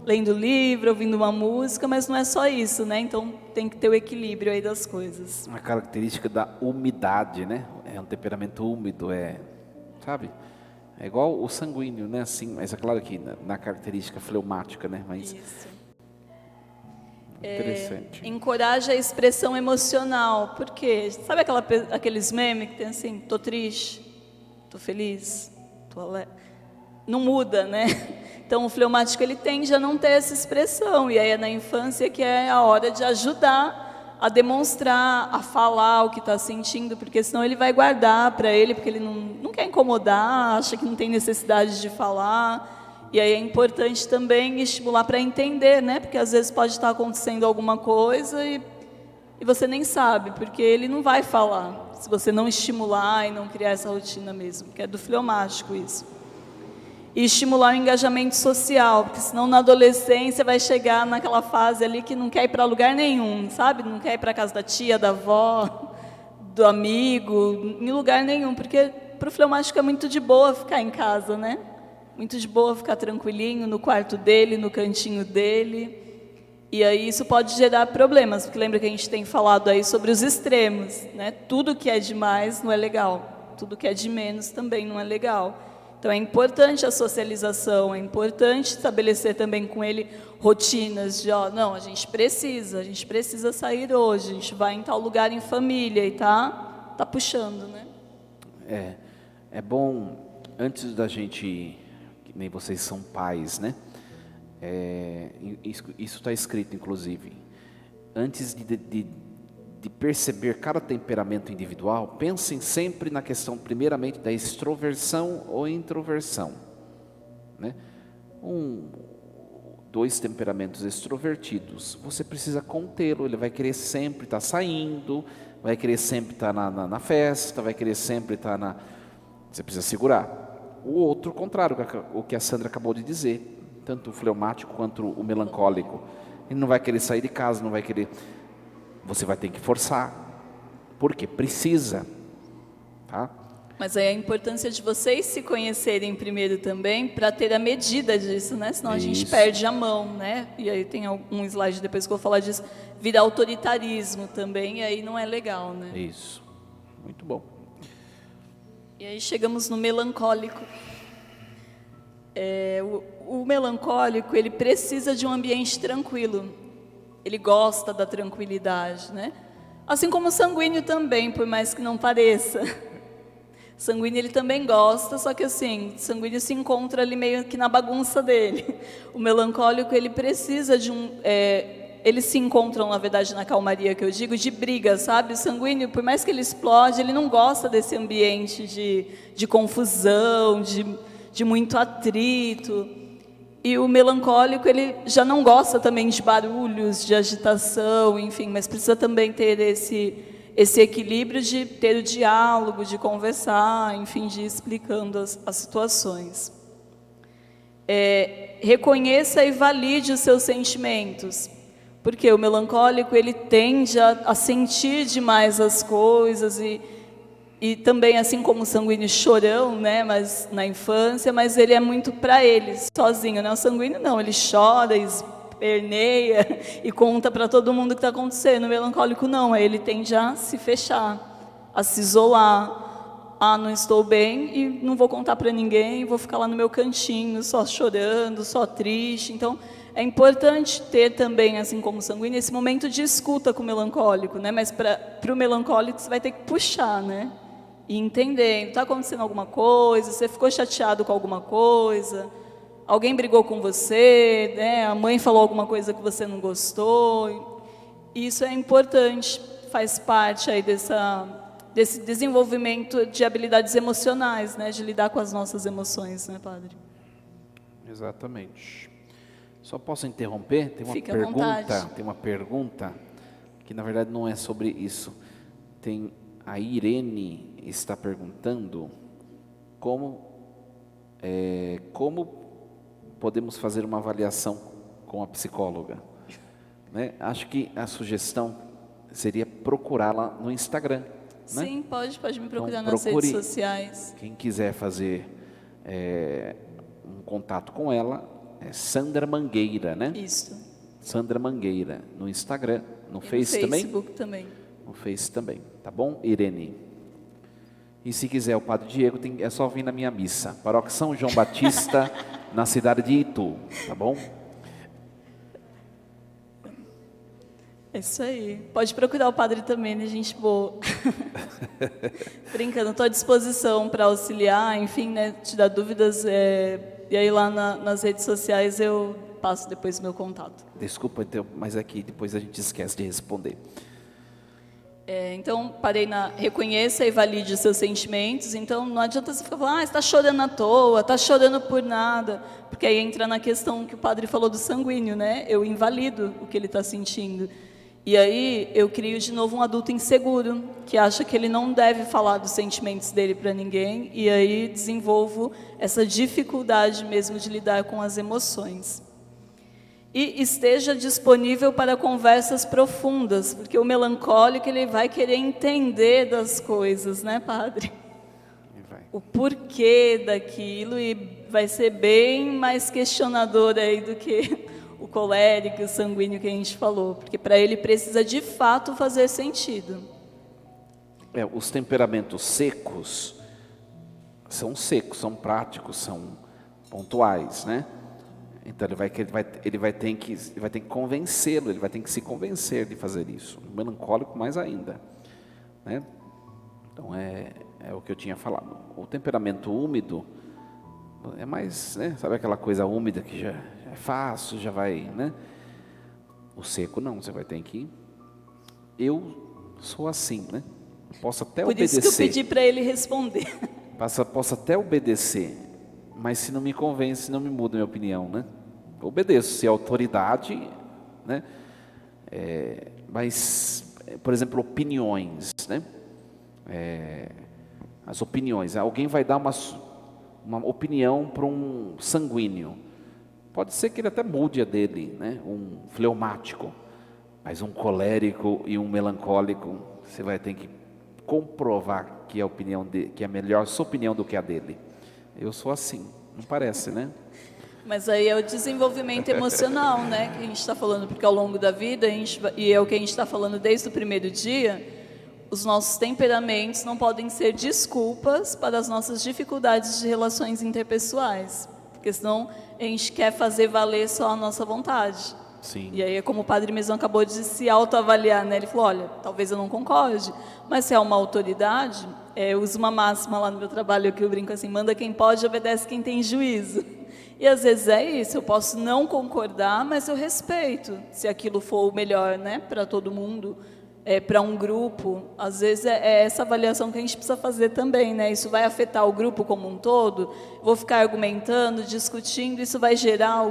lendo livro, ouvindo uma música, mas não é só isso, né? Então tem que ter o equilíbrio aí das coisas. Uma característica da umidade, né? É um temperamento úmido, sabe? É igual o sanguíneo, né? Assim, mas é claro que na característica fleumática, né? Mas isso. Interessante. Encoraja a expressão emocional. Por quê? Sabe aqueles memes que tem assim, tô triste, tô feliz, tô alegre? Não muda, né? Então o fleumático ele tende a não ter essa expressão. E aí é na infância que é a hora de ajudar a demonstrar, a falar o que está sentindo, porque senão ele vai guardar para ele, porque ele não quer incomodar, acha que não tem necessidade de falar. E aí é importante também estimular para entender, né? Porque às vezes pode estar acontecendo alguma coisa e você nem sabe, porque ele não vai falar, se você não estimular e não criar essa rotina mesmo, que é do fleumático isso. E estimular o engajamento social, porque senão na adolescência vai chegar naquela fase ali que não quer ir para lugar nenhum, sabe? Não quer ir para casa da tia, da avó, do amigo, em lugar nenhum, porque para o fleumático é muito de boa ficar em casa, né? Muito de boa ficar tranquilinho no quarto dele, no cantinho dele. E aí isso pode gerar problemas, porque lembra que a gente tem falado aí sobre os extremos, né? Tudo que é demais não é legal, tudo que é de menos também não é legal. Então é importante a socialização, é importante estabelecer também com ele rotinas de, não, a gente precisa sair hoje, a gente vai em tal lugar em família e tá puxando, né? É bom, antes da gente, que nem vocês são pais, né? Isso está escrito, inclusive. Antes de perceber cada temperamento individual, pensem sempre na questão, primeiramente, da extroversão ou introversão, né? Dois temperamentos extrovertidos, você precisa contê-lo, ele vai querer sempre estar saindo, vai querer sempre estar na festa, vai querer sempre estar Você precisa segurar. O outro, contrário, o que a Sandra acabou de dizer, tanto o fleumático quanto o melancólico, ele não vai querer sair de casa, não vai querer... Você vai ter que forçar, porque precisa, tá? Mas aí a importância de vocês se conhecerem primeiro também, para ter a medida disso, né? Senão a gente perde a mão, né? E aí tem um slide depois que eu vou falar disso, vira autoritarismo também, e aí não é legal, né? Isso, muito bom. E aí chegamos no melancólico. O melancólico, ele precisa de um ambiente tranquilo. Ele gosta da tranquilidade, né? Assim como o sanguíneo também, por mais que não pareça. O sanguíneo ele também gosta, só que assim, o sanguíneo se encontra ali meio que na bagunça dele. O melancólico, ele precisa de eles se encontram, na verdade, na calmaria que eu digo, de briga, sabe? O sanguíneo, por mais que ele explode, ele não gosta desse ambiente de confusão, de muito atrito. E o melancólico, ele já não gosta também de barulhos, de agitação, enfim, mas precisa também ter esse equilíbrio de ter o diálogo, de conversar, enfim, de ir explicando as situações. Reconheça e valide os seus sentimentos, porque o melancólico, ele tende a sentir demais as coisas e também, assim como o sanguíneo chorão, né, mas na infância, mas ele é muito para ele, sozinho, né? O sanguíneo não, ele chora, esperneia e conta para todo mundo o que está acontecendo. O melancólico não, ele tende a se fechar, a se isolar, não estou bem e não vou contar para ninguém, vou ficar lá no meu cantinho, só chorando, só triste. Então, é importante ter também, assim como o sanguíneo, esse momento de escuta com o melancólico, né? Mas para o melancólico você vai ter que puxar, né? E entender, está acontecendo alguma coisa, você ficou chateado com alguma coisa, alguém brigou com você, né? A mãe falou alguma coisa que você não gostou. Isso é importante, faz parte aí desse desenvolvimento de habilidades emocionais, né? De lidar com as nossas emoções, né, padre? Exatamente. Só posso interromper? Fique à vontade. Tem uma pergunta que na verdade não é sobre isso. A Irene está perguntando como podemos fazer uma avaliação com a psicóloga, né? Acho que a sugestão seria procurá-la no Instagram, né? Sim, pode me procurar Então, nas redes sociais. Quem quiser fazer um contato com ela, é Sandra Mangueira, né? Isso. Sandra Mangueira, no Instagram, no E Face no também? Facebook também. No Face também, tá bom, Irene? E se quiser o Padre Diego, é só vir na minha missa. Paróquia São João Batista, na cidade de Itu, tá bom? É isso aí. Pode procurar o padre também, né, gente boa? Brincando, estou à disposição para auxiliar, enfim, né, te dar dúvidas. E aí lá nas redes sociais eu passo depois o meu contato. Desculpa, então, mas aqui depois a gente esquece de responder. Então, parei reconheça e valide os seus sentimentos. Então, não adianta você ficar falando, você está chorando à toa, está chorando por nada. Porque aí entra na questão que o padre falou do sanguíneo, né? Eu invalido o que ele está sentindo. E aí, eu crio de novo um adulto inseguro, que acha que ele não deve falar dos sentimentos dele para ninguém. E aí, desenvolvo essa dificuldade mesmo de lidar com as emoções. E esteja disponível para conversas profundas, porque o melancólico ele vai querer entender das coisas, né, padre? O porquê daquilo, e vai ser bem mais questionador aí do que o colérico, o sanguíneo que a gente falou, porque para ele precisa de fato fazer sentido. Os temperamentos secos, são práticos, são pontuais, né? Então ele vai ter que convencê-lo, ele vai ter que se convencer de fazer isso. O melancólico mais ainda, né? Então é o que eu tinha falado. O temperamento úmido é mais, né? Sabe aquela coisa úmida que já é fácil, já vai, né? O seco não, você vai ter que. Eu sou assim, né? Posso até obedecer. Por isso que eu pedi para ele responder. Posso até obedecer, mas se não me convence, não me muda a minha opinião, né? Eu obedeço, se é autoridade, né? Mas, por exemplo, opiniões, né? As opiniões, alguém vai dar uma opinião para um sanguíneo. Pode ser que ele até mude a dele, né? Um fleumático, mas um colérico e um melancólico, você vai ter que comprovar que a opinião que é melhor a sua opinião do que a dele. Eu sou assim, não parece, né? Mas aí é o desenvolvimento emocional, né, que a gente está falando, porque ao longo da vida, e é o que a gente está falando desde o primeiro dia, os nossos temperamentos não podem ser desculpas para as nossas dificuldades de relações interpessoais, porque senão a gente quer fazer valer só a nossa vontade. Sim. E aí é como o padre mesmo acabou de se autoavaliar, né? Ele falou, olha, talvez eu não concorde, mas se é uma autoridade, eu uso uma máxima lá no meu trabalho que eu brinco assim, manda quem pode, obedece quem tem juízo. E às vezes é isso, eu posso não concordar, mas eu respeito, se aquilo for o melhor, né, para todo mundo, para um grupo. Às vezes é essa avaliação que a gente precisa fazer também, né? Isso vai afetar o grupo como um todo? Vou ficar argumentando, discutindo, isso vai gerar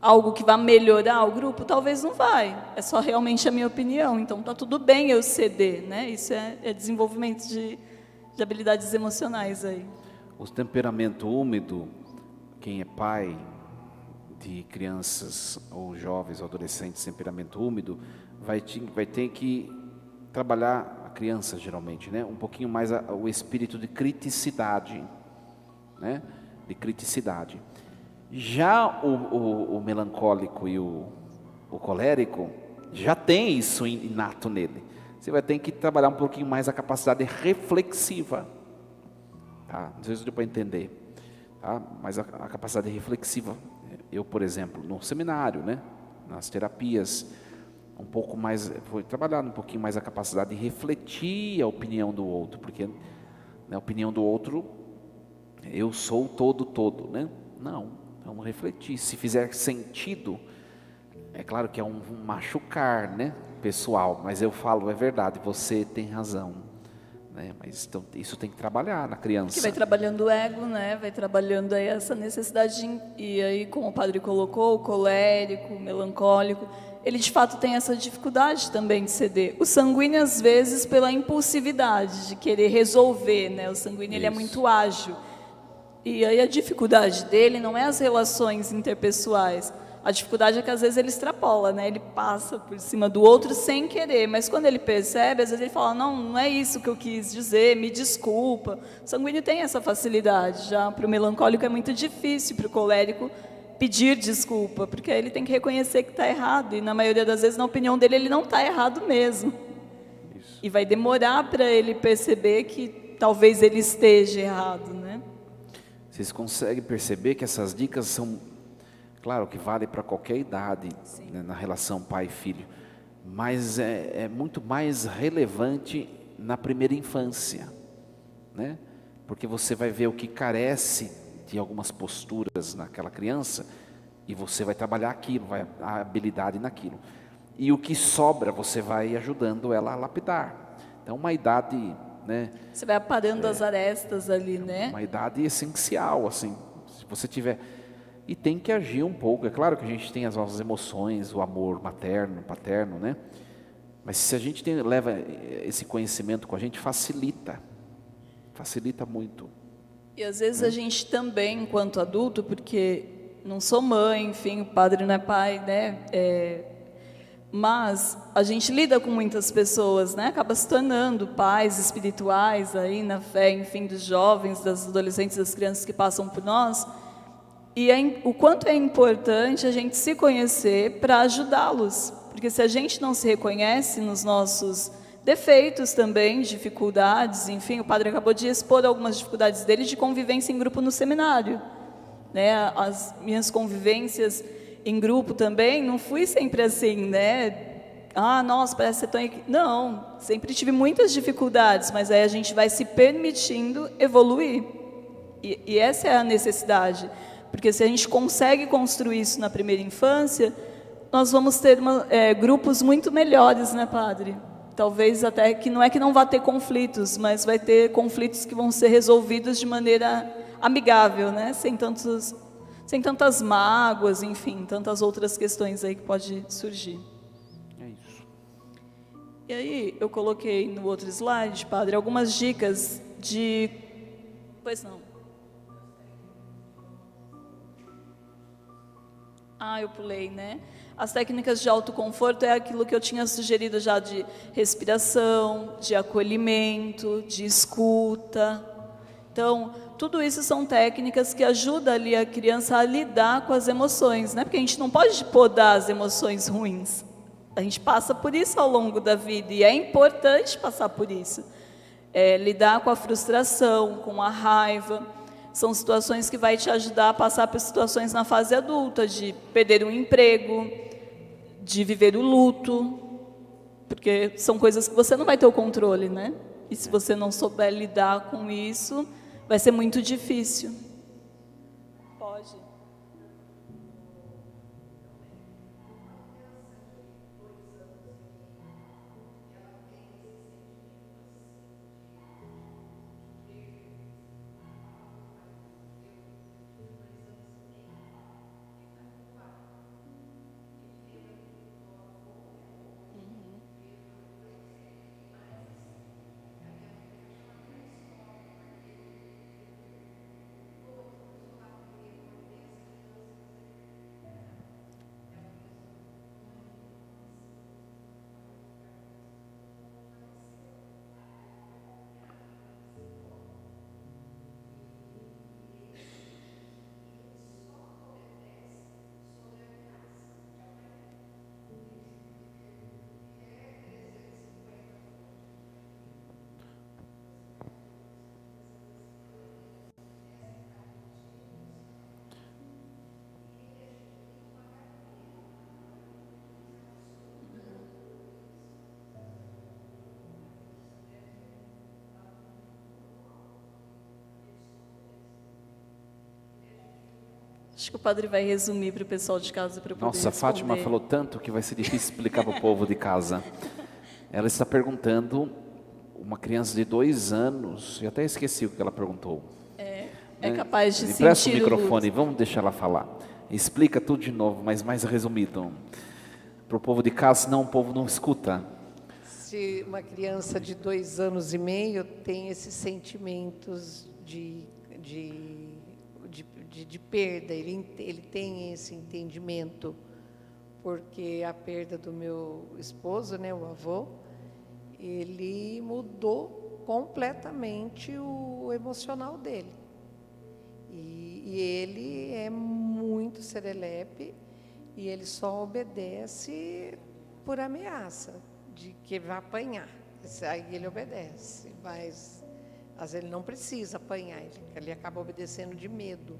algo que vai melhorar o grupo? Talvez não vai, é só realmente a minha opinião, então está tudo bem eu ceder, né? Isso é desenvolvimento de habilidades emocionais aí. O temperamento úmido, quem é pai de crianças ou jovens ou adolescentes, temperamento úmido, vai ter que trabalhar a criança geralmente, né? Um pouquinho mais o espírito de criticidade, né? De criticidade. Já o melancólico e o colérico já tem isso inato nele. você vai ter que trabalhar um pouquinho mais a capacidade reflexiva. Tá? Não sei se deu para entender. Tá? Mas a capacidade reflexiva, eu, por exemplo, no seminário, né? Nas terapias, um pouco mais, foi trabalhar um pouquinho mais a capacidade de refletir a opinião do outro, porque, né, a opinião do outro, eu sou todo, né? Não, vamos refletir. Se fizer sentido, é claro que é um machucar, né, pessoal, mas eu falo, é verdade, você tem razão, né? Mas então, isso tem que trabalhar na criança. Que vai trabalhando o ego, né? Vai trabalhando aí essa necessidade e aí, como o padre colocou, o colérico, o melancólico, ele de fato tem essa dificuldade também de ceder. O sanguíneo, às vezes, pela impulsividade de querer resolver, né? O sanguíneo, ele é muito ágil. E aí a dificuldade dele não é as relações interpessoais. A dificuldade é que às vezes ele extrapola, né? Ele passa por cima do outro sem querer, mas quando ele percebe, às vezes ele fala, não é isso que eu quis dizer, me desculpa. O sanguíneo tem essa facilidade, já para o melancólico é muito difícil, para o colérico pedir desculpa, porque ele tem que reconhecer que está errado, e na maioria das vezes, na opinião dele, ele não está errado mesmo. Isso. E vai demorar para ele perceber que talvez ele esteja errado, né? Vocês conseguem perceber que essas dicas são, claro que vale para qualquer idade, né, na relação pai e filho, mas é muito mais relevante na primeira infância, né? Porque você vai ver o que carece de algumas posturas naquela criança e você vai trabalhar aquilo, a habilidade naquilo. E o que sobra você vai ajudando ela a lapidar. Então uma idade, né? Você vai aparando as arestas ali, né? Uma idade essencial, assim, se você tiver... E tem que agir um pouco, é claro que a gente tem as nossas emoções, o amor materno, paterno, né? Mas se a gente leva esse conhecimento com a gente, facilita muito. E às vezes a gente também, enquanto adulto, porque não sou mãe, enfim, o padre não é pai, né? Mas a gente lida com muitas pessoas, né? Acaba se tornando pais espirituais aí na fé, enfim, dos jovens, das adolescentes, das crianças que passam por nós. E o quanto é importante a gente se conhecer para ajudá-los. Porque se a gente não se reconhece nos nossos defeitos também, dificuldades, enfim, o padre acabou de expor algumas dificuldades dele de convivência em grupo no seminário, né? As minhas convivências em grupo também, não fui sempre assim, né? Nossa, parece ser tão... Não, sempre tive muitas dificuldades, mas aí a gente vai se permitindo evoluir. E essa é a necessidade. Porque se a gente consegue construir isso na primeira infância, nós vamos ter grupos muito melhores, né, padre? Talvez até que não vá ter conflitos, mas vai ter conflitos que vão ser resolvidos de maneira amigável, né? Sem tantas mágoas, enfim, tantas outras questões aí que pode surgir. É isso. E aí, eu coloquei no outro slide, padre, algumas dicas de... Pois não. Eu pulei, né? As técnicas de autoconforto é aquilo que eu tinha sugerido já de respiração, de acolhimento, de escuta. Então, tudo isso são técnicas que ajudam ali a criança a lidar com as emoções, né? Porque a gente não pode podar as emoções ruins. A gente passa por isso ao longo da vida e é importante passar por isso. Lidar com a frustração, com a raiva. São situações que vai te ajudar a passar por situações na fase adulta, de perder um emprego, de viver o luto, porque são coisas que você não vai ter o controle, né? E se você não souber lidar com isso, vai ser muito difícil. Pode. Acho que o padre vai resumir para o pessoal de casa para eu poder Nossa, a Fátima responder. falou tanto que vai ser difícil explicar para o povo de casa. Ela está perguntando, uma criança de 2 anos, eu até esqueci o que ela perguntou. É capaz de Empresta sentir o microfone, vamos deixar ela falar. Explica tudo de novo, mas mais resumido. Para o povo de casa, senão o povo não escuta. Se uma criança de 2 anos e meio tem esses sentimentos de perda, ele tem esse entendimento, porque a perda do meu esposo, né, o avô, ele mudou completamente o emocional dele. E ele é muito serelepe e ele só obedece por ameaça de que vai apanhar. Aí ele obedece, mas às vezes ele não precisa apanhar, ele acaba obedecendo de medo.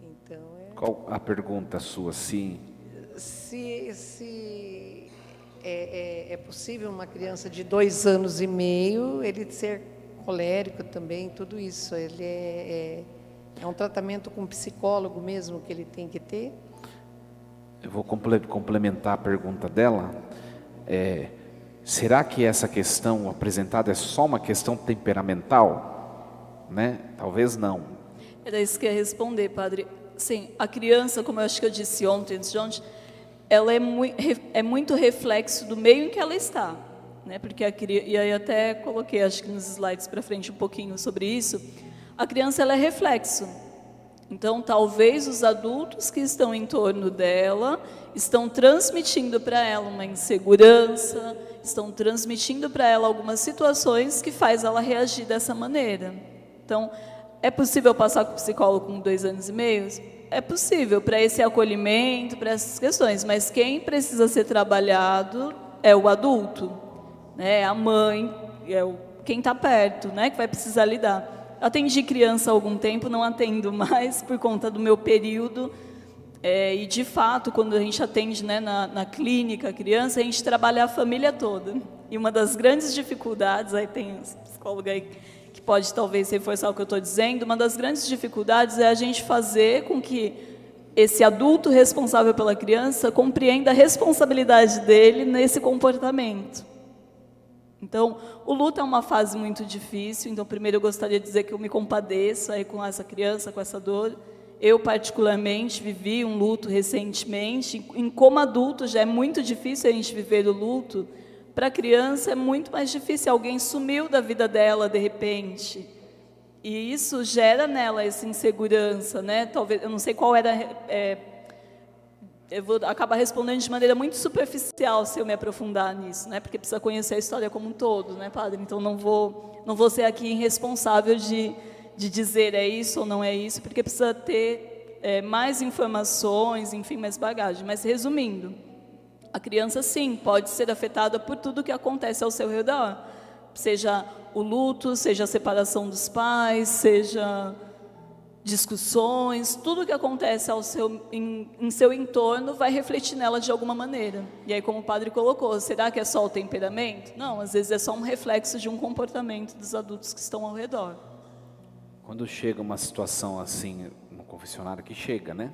Então, Qual a pergunta sua? Sim. Se é possível uma criança de 2 anos e meio ele ser colérico também, tudo isso, ele é um tratamento com psicólogo mesmo que ele tem que ter? Eu vou complementar a pergunta dela. Será que essa questão apresentada é só uma questão temperamental? Né? Talvez não. Era isso que eu ia responder, padre. Sim, a criança, como eu acho que eu disse ontem, antes de ontem, ela é muito reflexo do meio em que ela está, né? Porque e aí até coloquei, acho que nos slides para frente um pouquinho sobre isso. A criança, ela é reflexo. Então, talvez os adultos que estão em torno dela estão transmitindo para ela uma insegurança, estão transmitindo para ela algumas situações que faz ela reagir dessa maneira. Então, é possível passar com o psicólogo com 2 anos e meio? É possível, para esse acolhimento, para essas questões, mas quem precisa ser trabalhado é o adulto, né? É a mãe, quem está perto, né? Que vai precisar lidar. Atendi criança há algum tempo, não atendo mais por conta do meu período, e de fato, quando a gente atende, né, na clínica a criança, a gente trabalha a família toda. E uma das grandes dificuldades, aí tem um psicólogo aí que pode talvez reforçar o que eu estou dizendo, uma das grandes dificuldades é a gente fazer com que esse adulto responsável pela criança compreenda a responsabilidade dele nesse comportamento. Então, o luto é uma fase muito difícil, então primeiro eu gostaria de dizer que eu me compadeço aí com essa criança, com essa dor. Eu particularmente vivi um luto recentemente, como adulto já é muito difícil a gente viver o luto. Para a criança é muito mais difícil, alguém sumiu da vida dela de repente, e isso gera nela essa insegurança, né? Talvez, eu não sei qual era, eu vou acabar respondendo de maneira muito superficial se eu me aprofundar nisso, né? Porque precisa conhecer a história como um todo, né, padre? Então não vou ser aqui irresponsável de dizer é isso ou não é isso, porque precisa ter mais informações, enfim, mais bagagem. Mas resumindo, a criança, sim, pode ser afetada por tudo que acontece ao seu redor. Seja o luto, seja a separação dos pais, seja discussões, tudo que acontece em seu entorno vai refletir nela de alguma maneira. E aí, como o padre colocou, será que é só o temperamento? Não, às vezes é só um reflexo de um comportamento dos adultos que estão ao redor. Quando chega uma situação assim, no confessionário, que chega, né?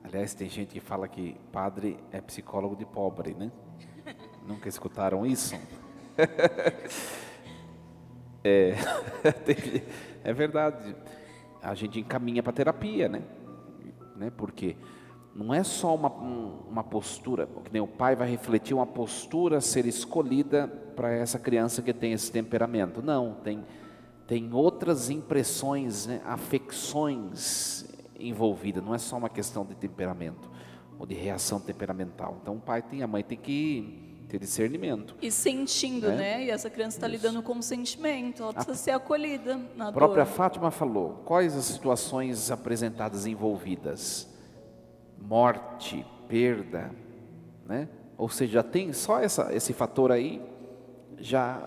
Aliás, tem gente que fala que padre é psicólogo de pobre, né? Nunca escutaram isso? É verdade. A gente encaminha para terapia, né? Porque não é só uma postura, que nem o pai vai refletir uma postura a ser escolhida para essa criança que tem esse temperamento. Não, tem outras impressões, né? Afecções envolvida, não é só uma questão de temperamento ou de reação temperamental. Então o pai a mãe tem que ter discernimento. E sentindo, né? E essa criança está lidando com um sentimento, ela precisa ser acolhida na dor. A própria Fátima falou, quais as situações apresentadas envolvidas? Morte, perda, né? Ou seja, já tem só esse fator aí,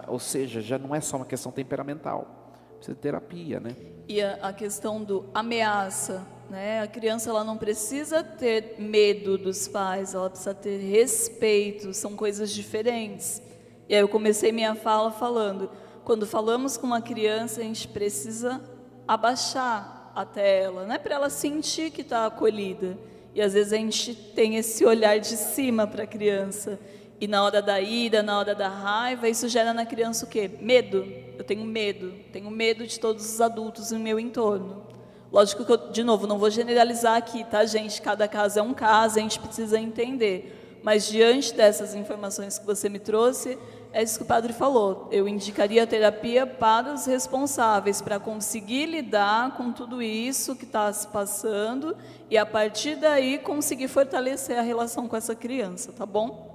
ou seja, já não é só uma questão temperamental, precisa de terapia, né? E a questão do ameaça, né? A criança ela não precisa ter medo dos pais, ela precisa ter respeito, são coisas diferentes. E aí eu comecei minha fala falando, quando falamos com uma criança, a gente precisa abaixar até ela, né? Para ela sentir que está acolhida. E às vezes a gente tem esse olhar de cima para a criança. E na hora da ira, na hora da raiva, isso gera na criança o quê? Medo. Eu tenho medo de todos os adultos no meu entorno. Lógico que eu, de novo, não vou generalizar aqui, tá, gente? Cada caso é um caso, a gente precisa entender. Mas diante dessas informações que você me trouxe, é isso que o padre falou. Eu indicaria a terapia para os responsáveis, para conseguir lidar com tudo isso que está se passando e, a partir daí, conseguir fortalecer a relação com essa criança, tá bom?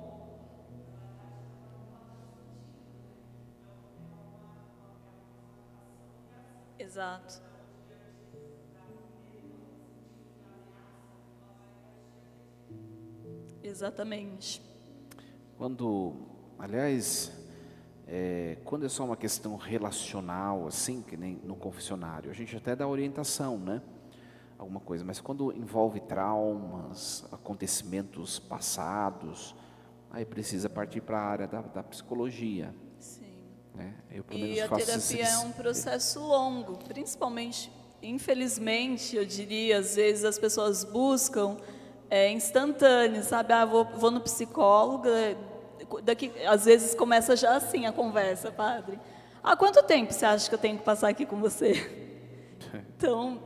Exato. Exatamente. Aliás, quando é só uma questão relacional, assim, que nem no confessionário, a gente até dá orientação, né? Alguma coisa, mas quando envolve traumas, acontecimentos passados, aí precisa partir para a área da psicologia. Sim. Né? Eu, pelo menos, E a faço terapia é um processo longo, principalmente, infelizmente, eu diria, às vezes as pessoas buscam instantâneo, sabe? Vou no psicólogo, daqui, às vezes começa já assim a conversa, padre. Há quanto tempo você acha que eu tenho que passar aqui com você? Então,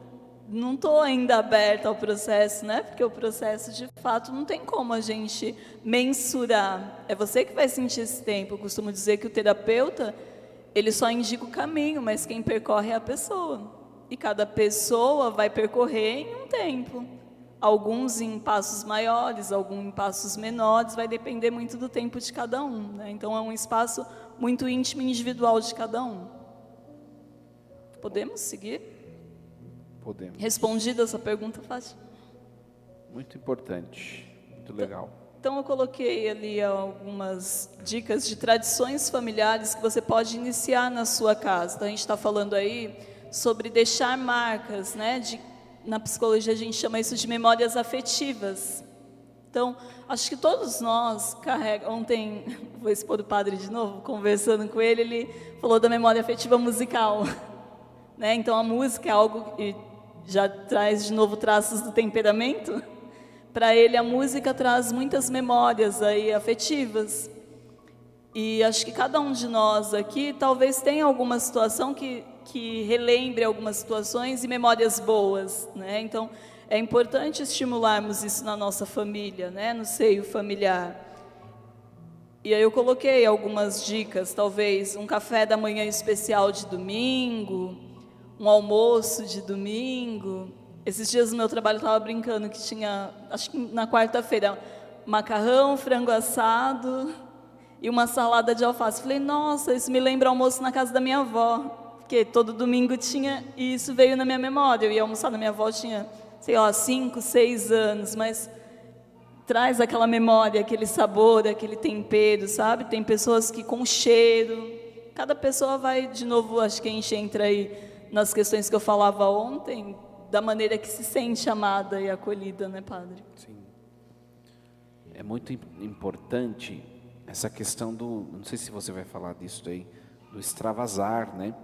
não estou ainda aberta ao processo, né? Porque o processo, de fato, não tem como a gente mensurar. É você que vai sentir esse tempo. Eu costumo dizer que o terapeuta, ele só indica o caminho, mas quem percorre é a pessoa. E cada pessoa vai percorrer em um tempo. Alguns em passos maiores, alguns em passos menores, vai depender muito do tempo de cada um, né? Então, é um espaço muito íntimo e individual de cada um. Podemos seguir? Podemos. Respondida essa pergunta, Fátima? Muito importante, muito legal. Então, eu coloquei ali algumas dicas de tradições familiares que você pode iniciar na sua casa. Então, a gente está falando aí sobre deixar marcas, né? Na psicologia, a gente chama isso de memórias afetivas. Então, acho que todos nós carregamos... Ontem, vou expor o padre de novo, conversando com ele falou da memória afetiva musical. Né? Então, a música é algo que já traz, de novo, traços do temperamento. Para ele, a música traz muitas memórias aí afetivas. E acho que cada um de nós aqui talvez tenha alguma situação que relembre algumas situações e memórias boas, né? Então, é importante estimularmos isso na nossa família, né? No seio familiar. E aí eu coloquei algumas dicas, talvez um café da manhã especial de domingo, um almoço de domingo. Esses dias no meu trabalho eu estava brincando que tinha, acho que na quarta-feira, macarrão, frango assado e uma salada de alface. Falei, nossa, isso me lembra almoço na casa da minha avó. Porque todo domingo tinha, e isso veio na minha memória. Eu ia almoçar na minha avó, tinha, sei lá, 5, 6 anos, mas traz aquela memória, aquele sabor, aquele tempero, sabe? Tem pessoas que com cheiro, cada pessoa vai, de novo, acho que a gente entra aí nas questões que eu falava ontem, da maneira que se sente amada e acolhida, né, padre? Sim. É muito importante essa questão não sei se você vai falar disso aí, do extravasar, né?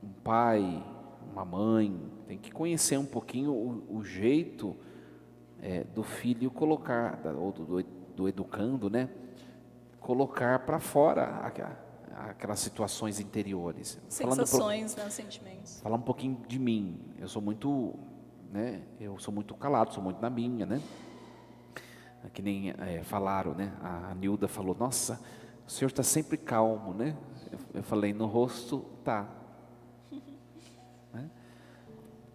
Um pai, uma mãe, tem que conhecer um pouquinho o jeito do filho colocar, ou do educando, né? Colocar para fora aquelas situações interiores. Sensações, né? Sentimentos. Falar um pouquinho de mim. Eu sou muito, né? Eu sou muito calado, sou muito na minha, né? Que nem falaram, né? A Nilda falou, nossa, o senhor está sempre calmo, né? Eu falei, no rosto, tá. Né?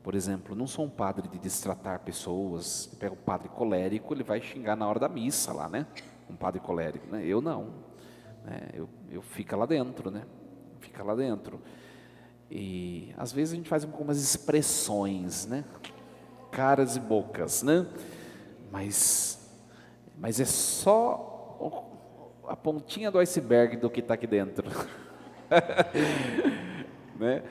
Por exemplo, não sou um padre de destratar pessoas. Pega um padre colérico, ele vai xingar na hora da missa lá, né? Um padre colérico, né? Eu não. Né? Eu fico lá dentro, né? Fica lá dentro. E às vezes a gente faz algumas expressões, né? Caras e bocas, né? Mas é só a pontinha do iceberg do que está aqui dentro. Né?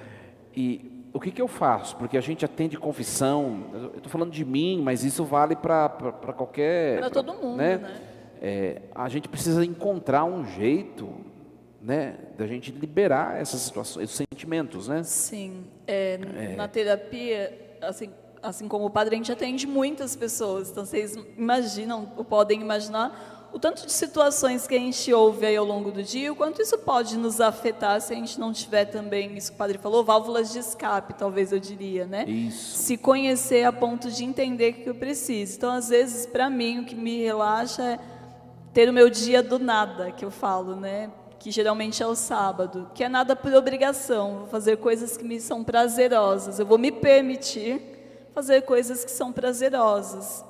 E o que eu faço? Porque a gente atende confissão, eu estou falando de mim, mas isso vale para qualquer... Para todo mundo, né? A gente precisa encontrar um jeito, né, da gente liberar essas situações, esses sentimentos, né? Sim. Na terapia, assim como o padre, a gente atende muitas pessoas. Então, vocês imaginam, ou podem imaginar, o tanto de situações que a gente ouve aí ao longo do dia, o quanto isso pode nos afetar se a gente não tiver também, isso que o padre falou, válvulas de escape, talvez eu diria, né? Isso. Se conhecer a ponto de entender o que eu preciso. Então, às vezes, para mim, o que me relaxa é ter o meu dia do nada, que eu falo, né? Que geralmente é o sábado, que é nada por obrigação, vou fazer coisas que me são prazerosas, eu vou me permitir fazer coisas que são prazerosas.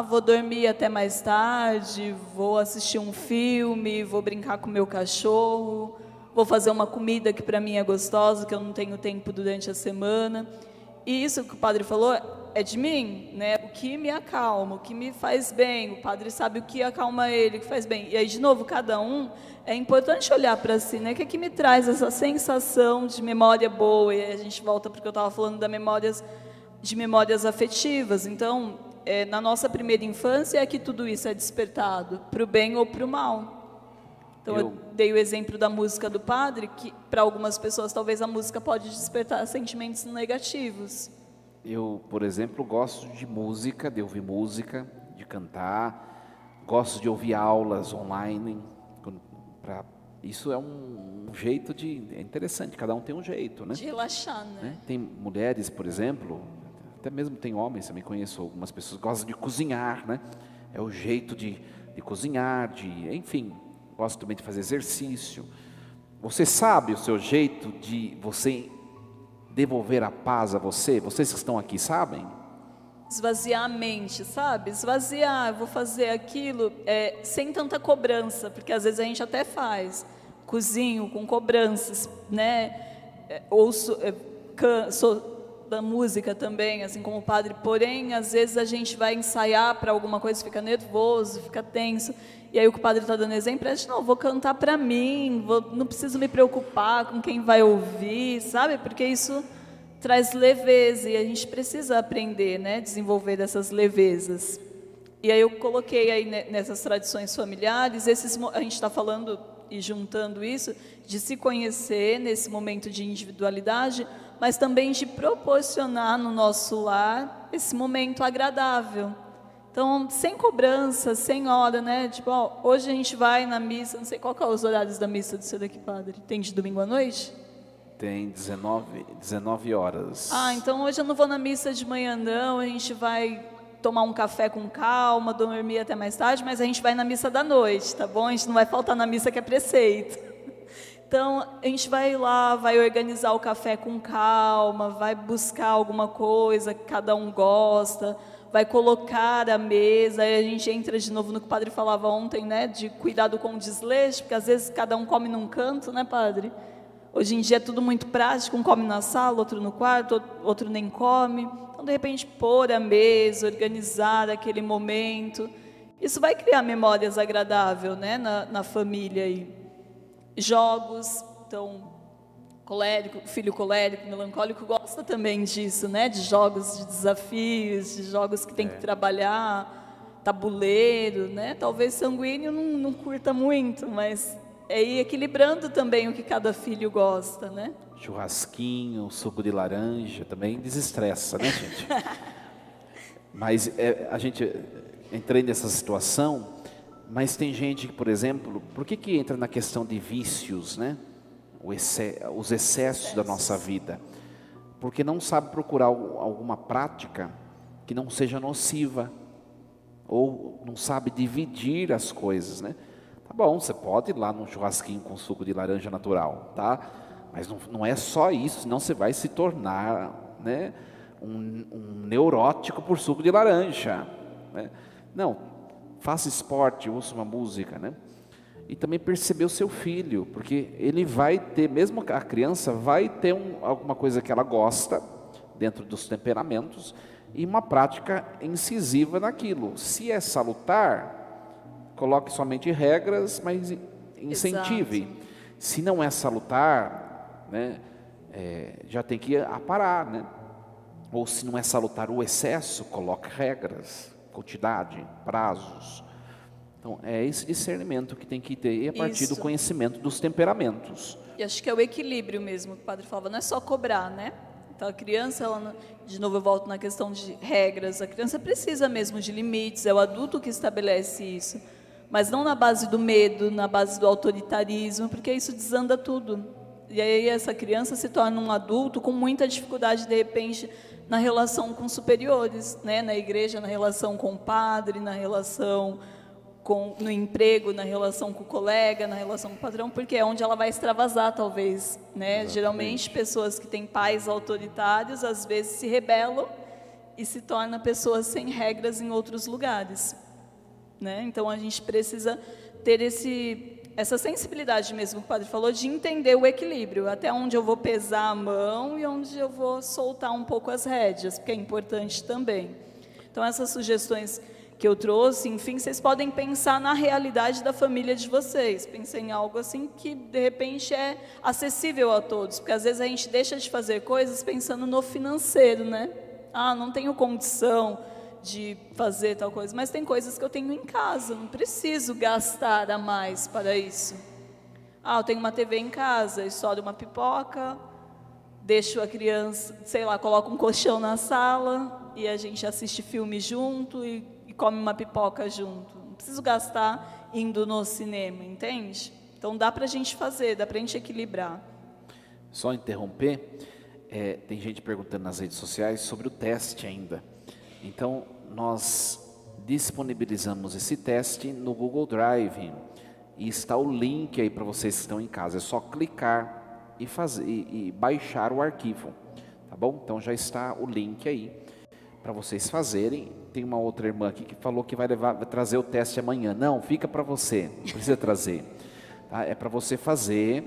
Vou dormir até mais tarde, vou assistir um filme, vou brincar com meu cachorro, vou fazer uma comida que para mim é gostosa, que eu não tenho tempo durante a semana. E isso que o padre falou é de mim, né? O que me acalma, o que me faz bem. O padre sabe o que acalma ele, o que faz bem. E aí, de novo, cada um, é importante olhar para si, né? O que é que me traz essa sensação de memória boa? E aí a gente volta porque eu estava falando de memórias afetivas. Então, na nossa primeira infância é que tudo isso é despertado, para o bem ou para o mal. Então, eu dei o exemplo da música do padre, que para algumas pessoas talvez a música pode despertar sentimentos negativos. Eu, por exemplo, gosto de música, de ouvir música, de cantar, gosto de ouvir aulas online. Isso é um jeito é interessante, cada um tem um jeito, né? De relaxar, né? Tem mulheres, por exemplo, até mesmo tem homens, também conheço algumas pessoas que gostam de cozinhar, né? É o jeito de cozinhar, enfim, gosto também de fazer exercício. Você sabe o seu jeito de você devolver a paz a você? Vocês que estão aqui sabem? Esvaziar a mente, sabe? Esvaziar, eu vou fazer aquilo sem tanta cobrança, porque às vezes a gente até faz, cozinho com cobranças, né? Ouço, sou da música também, assim como o padre, porém, às vezes a gente vai ensaiar para alguma coisa, fica nervoso, fica tenso, e aí o que o padre está dando exemplo é, não, vou cantar para mim, não preciso me preocupar com quem vai ouvir, sabe? Porque isso traz leveza, e a gente precisa aprender, né? Desenvolver essas levezas. E aí eu coloquei aí nessas tradições familiares, a gente está falando e juntando isso, de se conhecer nesse momento de individualidade, mas também de proporcionar no nosso lar esse momento agradável. Então, sem cobrança, sem hora, né? Tipo, hoje a gente vai na missa, não sei qual que é os horários da missa do seu daqui, padre. Tem de domingo à noite? Tem 19 horas. Então hoje eu não vou na missa de manhã não, a gente vai tomar um café com calma, dormir até mais tarde, mas a gente vai na missa da noite, tá bom? A gente não vai faltar na missa que é preceito. Então, a gente vai lá, vai organizar o café com calma, vai buscar alguma coisa que cada um gosta, vai colocar a mesa, aí a gente entra de novo no que o padre falava ontem, né, de cuidado com o desleixo, porque às vezes cada um come num canto, né, padre? Hoje em dia é tudo muito prático, um come na sala, outro no quarto, outro nem come. Então, de repente, pôr a mesa, organizar aquele momento, isso vai criar memórias agradáveis, né, na família aí. Jogos, então, filho colérico, melancólico, gosta também disso, né? De jogos de desafios, de jogos que tem que trabalhar, tabuleiro, né? Talvez sanguíneo não curta muito, mas é ir equilibrando também o que cada filho gosta, né? Churrasquinho, suco de laranja, também desestressa, né, gente? Mas a gente entrei nessa situação. Mas tem gente que, por exemplo, por que entra na questão de vícios, né? Os excessos da nossa vida? Porque não sabe procurar alguma prática que não seja nociva, ou não sabe dividir as coisas, né? Tá bom, você pode ir lá num churrasquinho com suco de laranja natural, tá? Mas não é só isso, senão você vai se tornar, né, um neurótico por suco de laranja, né? Não. Faça esporte, ouça uma música, né? E também perceber o seu filho, porque ele vai ter, mesmo a criança vai ter alguma coisa que ela gosta, dentro dos temperamentos, e uma prática incisiva naquilo. Se é salutar, coloque somente regras, mas incentive. Exato. Se não é salutar, né, já tem que aparar, né? Ou se não é salutar o excesso, coloque regras. Quantidade, prazos. Então, é esse discernimento que tem que ter a partir do conhecimento dos temperamentos. E acho que é o equilíbrio mesmo que o padre falava, não é só cobrar, né? Então, a criança, de novo eu volto na questão de regras, a criança precisa mesmo de limites, é o adulto que estabelece isso, mas não na base do medo, na base do autoritarismo, porque isso desanda tudo. E aí essa criança se torna um adulto com muita dificuldade, de repente, na relação com superiores, né? Na igreja, na relação com o padre, na relação no emprego, na relação com o colega, na relação com o patrão, porque é onde ela vai extravasar, talvez, né? Geralmente, pessoas que têm pais autoritários, às vezes se rebelam e se tornam pessoas sem regras em outros lugares, né? Então, a gente precisa ter essa sensibilidade mesmo que o padre falou, de entender o equilíbrio, até onde eu vou pesar a mão e onde eu vou soltar um pouco as rédeas, porque é importante também. Então, essas sugestões que eu trouxe, enfim, vocês podem pensar na realidade da família de vocês. Pensem em algo assim que, de repente, é acessível a todos. Porque, às vezes, a gente deixa de fazer coisas pensando no financeiro, né? Ah, não tenho condição de fazer tal coisa. Mas tem coisas que eu tenho em casa, não preciso gastar a mais para isso. Ah, eu tenho uma TV em casa, estouro uma pipoca, deixo a criança, sei lá, coloco um colchão na sala e a gente assiste filme junto e come uma pipoca junto. Não preciso gastar indo no cinema, entende? Então, dá para a gente fazer, dá para a gente equilibrar. Só interromper, tem gente perguntando nas redes sociais sobre o teste ainda. Então, nós disponibilizamos esse teste no Google Drive. E está o link aí para vocês que estão em casa. É só clicar e baixar o arquivo. Tá bom? Então, já está o link aí para vocês fazerem. Tem uma outra irmã aqui que falou que vai trazer o teste amanhã. Não, fica para você, não precisa trazer. Tá? É para você fazer,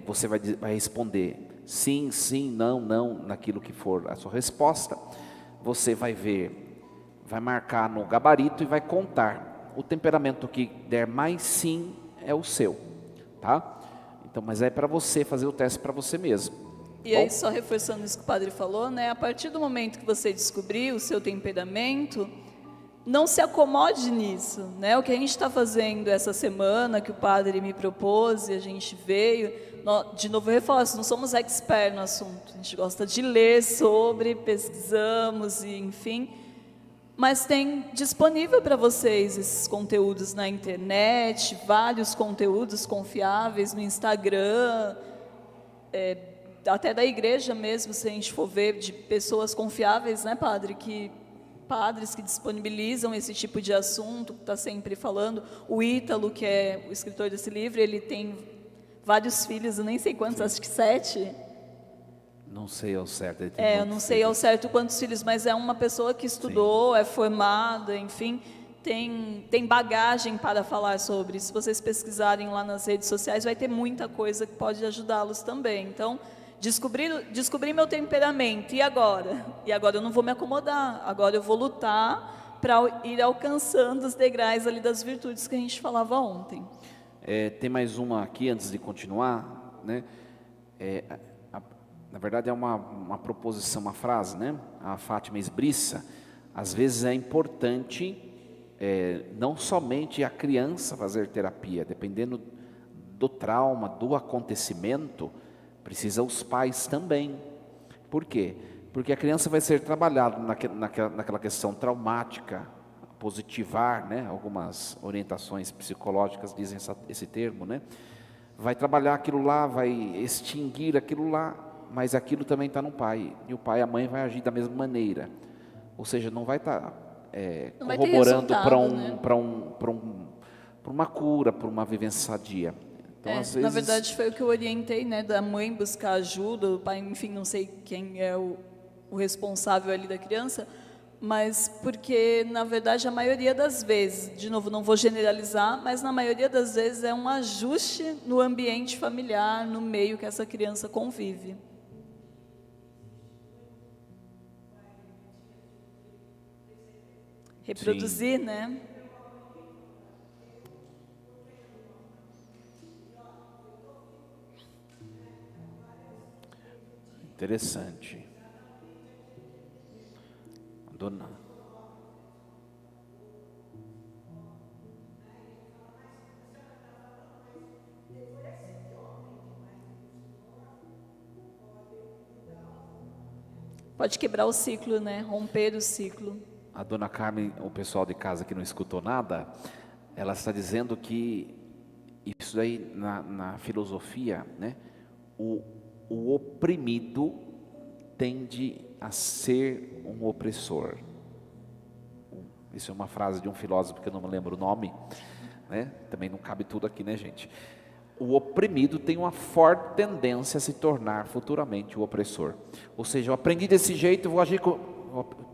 você vai responder sim, sim, não, não, naquilo que for a sua resposta. Você vai ver, vai marcar no gabarito e vai contar. O temperamento que der mais sim é o seu, tá? Então, mas é para você fazer o teste para você mesmo. E aí, só reforçando isso que o padre falou, né? A partir do momento que você descobrir o seu temperamento, não se acomode nisso, né? O que a gente está fazendo essa semana, que o padre me propôs e a gente veio, de novo eu reforço, não somos expert no assunto, a gente gosta de ler sobre, pesquisamos e enfim, mas tem disponível para vocês esses conteúdos na internet, vários conteúdos confiáveis no Instagram, até da igreja mesmo, se a gente for ver, de pessoas confiáveis, né, padre, padres que disponibilizam esse tipo de assunto, que está sempre falando. O Ítalo, que é o escritor desse livro, ele tem vários filhos, eu nem sei quantos, acho que 7. Não sei ao certo. Eu não sei ao certo quantos filhos, mas é uma pessoa que estudou, é formada, enfim, tem bagagem para falar sobre. Se vocês pesquisarem lá nas redes sociais, vai ter muita coisa que pode ajudá-los também. Então, descobri meu temperamento, e agora? E agora eu não vou me acomodar, agora eu vou lutar para ir alcançando os degraus ali das virtudes que a gente falava ontem. Tem mais uma aqui, antes de continuar, né? Na verdade é uma proposição, uma frase, né? A Fátima Esbriça, às vezes é importante, não somente a criança fazer terapia, dependendo do trauma, do acontecimento, precisa os pais também. Por quê? Porque a criança vai ser trabalhada naquela questão traumática, positivar, né? Algumas orientações psicológicas dizem esse termo, né? Vai trabalhar aquilo lá, vai extinguir aquilo lá, mas aquilo também está no pai, e o pai e a mãe vai agir da mesma maneira, ou seja, não vai estar corroborando para uma cura, para uma vivência sadia. Então, às vezes, na verdade foi o que eu orientei, né, da mãe buscar ajuda, o pai, enfim, não sei quem é o responsável ali da criança, mas porque, na verdade, a maioria das vezes, de novo, não vou generalizar, mas na maioria das vezes é um ajuste no ambiente familiar, no meio que essa criança convive. Reproduzir, sim, né? Interessante. Dona. pode quebrar o ciclo, né? Romper o ciclo. A dona Carmen, o pessoal de casa que não escutou nada, ela está dizendo que isso aí na filosofia, né? O oprimido tende a ser um opressor. Isso é uma frase de um filósofo que eu não me lembro o nome, né? Também não cabe tudo aqui, né, gente? O oprimido tem uma forte tendência a se tornar futuramente o opressor. Ou seja, eu aprendi desse jeito, eu vou agir com...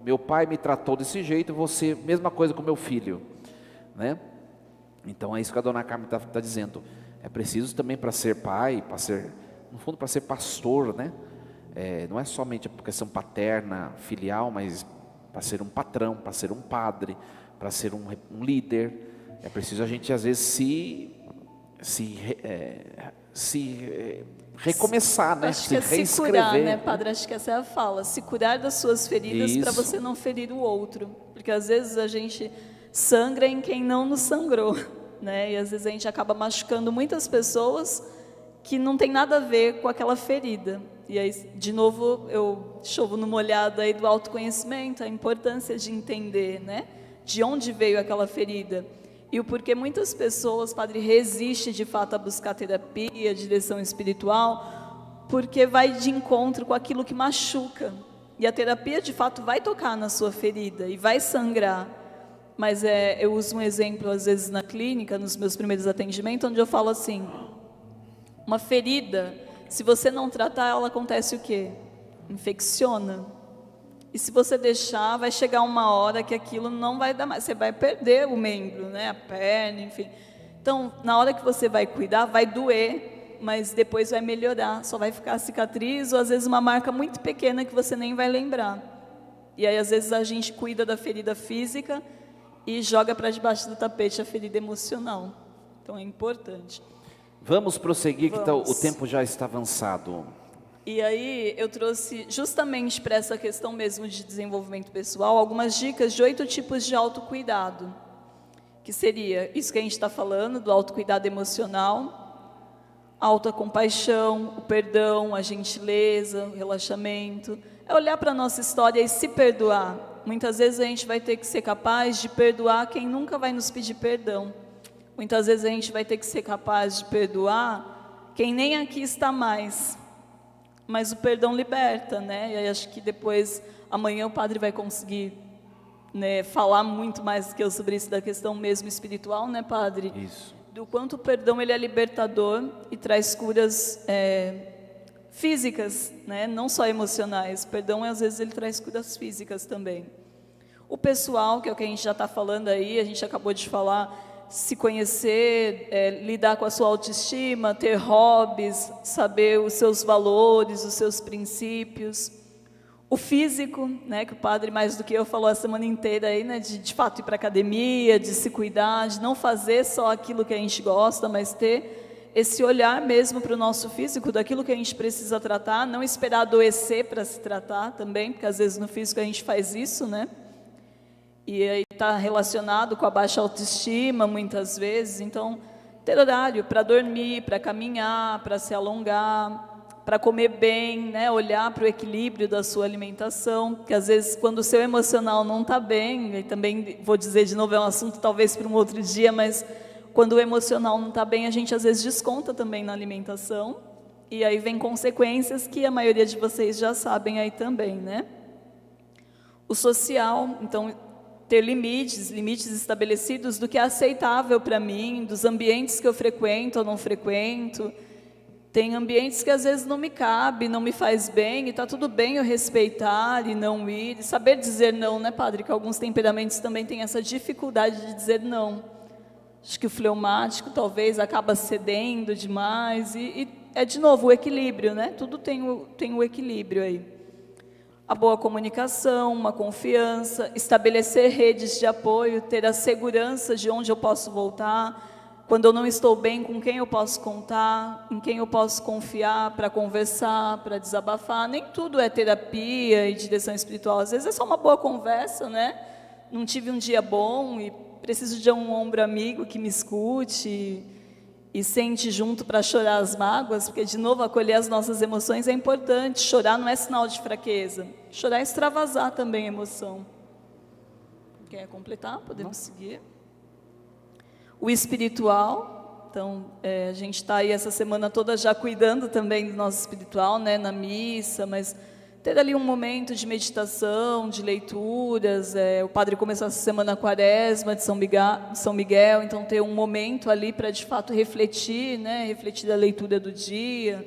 Meu pai me tratou desse jeito, eu vou ser mesma coisa com meu filho, né? Então é isso que a dona Carmen está dizendo. É preciso também para ser pai, para ser, no fundo, para ser pastor, né? Não é somente a questão paterna, filial, mas para ser um patrão, para ser um padre, para ser um líder. É preciso a gente às vezes recomeçar, né? Acho que é se curar, né, padre? Acho que essa é a fala. Se curar das suas feridas para você não ferir o outro. Porque às vezes a gente sangra em quem não nos sangrou, né? E às vezes a gente acaba machucando muitas pessoas que não tem nada a ver com aquela ferida. E aí, de novo, eu chovo numa olhada aí do autoconhecimento, a importância de entender, né? De onde veio aquela ferida. E o porquê muitas pessoas, padre, resistem de fato a buscar terapia, direção espiritual, porque vai de encontro com aquilo que machuca. E a terapia, de fato, vai tocar na sua ferida e vai sangrar. Mas eu uso um exemplo, às vezes, na clínica, nos meus primeiros atendimentos, onde eu falo assim, uma ferida, se você não tratar, ela acontece o quê? Infecciona. E se você deixar, vai chegar uma hora que aquilo não vai dar mais, você vai perder o membro, né? A perna, enfim. Então, na hora que você vai cuidar, vai doer, mas depois vai melhorar, só vai ficar a cicatriz ou às vezes uma marca muito pequena que você nem vai lembrar. E aí, às vezes, a gente cuida da ferida física e joga para debaixo do tapete a ferida emocional. Então, é importante. Vamos prosseguir, que o tempo já está avançado. E aí eu trouxe justamente para essa questão mesmo de desenvolvimento pessoal, algumas dicas de 8 tipos de autocuidado, que seria isso que a gente está falando, do autocuidado emocional, a autocompaixão, o perdão, a gentileza, o relaxamento, é olhar para a nossa história e se perdoar. Muitas vezes a gente vai ter que ser capaz de perdoar quem nunca vai nos pedir perdão. Muitas vezes a gente vai ter que ser capaz de perdoar quem nem aqui está mais. Mas o perdão liberta, né? E aí acho que depois, amanhã o padre vai conseguir, né, falar muito mais do que eu sobre isso, da questão mesmo espiritual, né, padre? Isso. Do quanto o perdão ele é libertador e traz curas físicas, né? Não só emocionais. O perdão, às vezes, ele traz curas físicas também. O pessoal, que é o que a gente já está falando aí, a gente acabou de falar, se conhecer, lidar com a sua autoestima, ter hobbies, saber os seus valores, os seus princípios. O físico, né, que o padre mais do que eu falou a semana inteira aí, né, de fato ir para a academia, de se cuidar, de não fazer só aquilo que a gente gosta, mas ter esse olhar mesmo para o nosso físico, daquilo que a gente precisa tratar, não esperar adoecer para se tratar também, porque às vezes no físico a gente faz isso, né? E aí está relacionado com a baixa autoestima, muitas vezes. Então, ter horário para dormir, para caminhar, para se alongar, para comer bem, né? Olhar para o equilíbrio da sua alimentação, porque às vezes quando o seu emocional não está bem, e também vou dizer de novo, é um assunto talvez para um outro dia, mas quando o emocional não está bem, a gente às vezes desconta também na alimentação, e aí vem consequências que a maioria de vocês já sabem aí também, né? O social, então, ter limites estabelecidos do que é aceitável para mim, dos ambientes que eu frequento ou não frequento. Tem ambientes que às vezes não me cabe, não me faz bem, e está tudo bem eu respeitar e não ir. E saber dizer não, né, padre? Que alguns temperamentos também têm essa dificuldade de dizer não. Acho que o fleumático talvez acaba cedendo demais. E é, de novo, o equilíbrio, né? Tudo tem o equilíbrio aí. A boa comunicação, uma confiança, estabelecer redes de apoio, ter a segurança de onde eu posso voltar, quando eu não estou bem, com quem eu posso contar, em quem eu posso confiar para conversar, para desabafar. Nem tudo é terapia e direção espiritual, às vezes é só uma boa conversa, né? Não tive um dia bom e preciso de um ombro amigo que me escute e sente junto para chorar as mágoas, porque, de novo, acolher as nossas emoções é importante. Chorar não é sinal de fraqueza. Chorar é extravasar também a emoção. Quer completar? Podemos seguir. O espiritual. Então, a gente está aí essa semana toda já cuidando também do nosso espiritual, né, na missa, mas ter ali um momento de meditação, de leituras. O padre começou essa semana a quaresma de São Miguel, então ter um momento ali para de fato refletir, né, refletir a leitura do dia,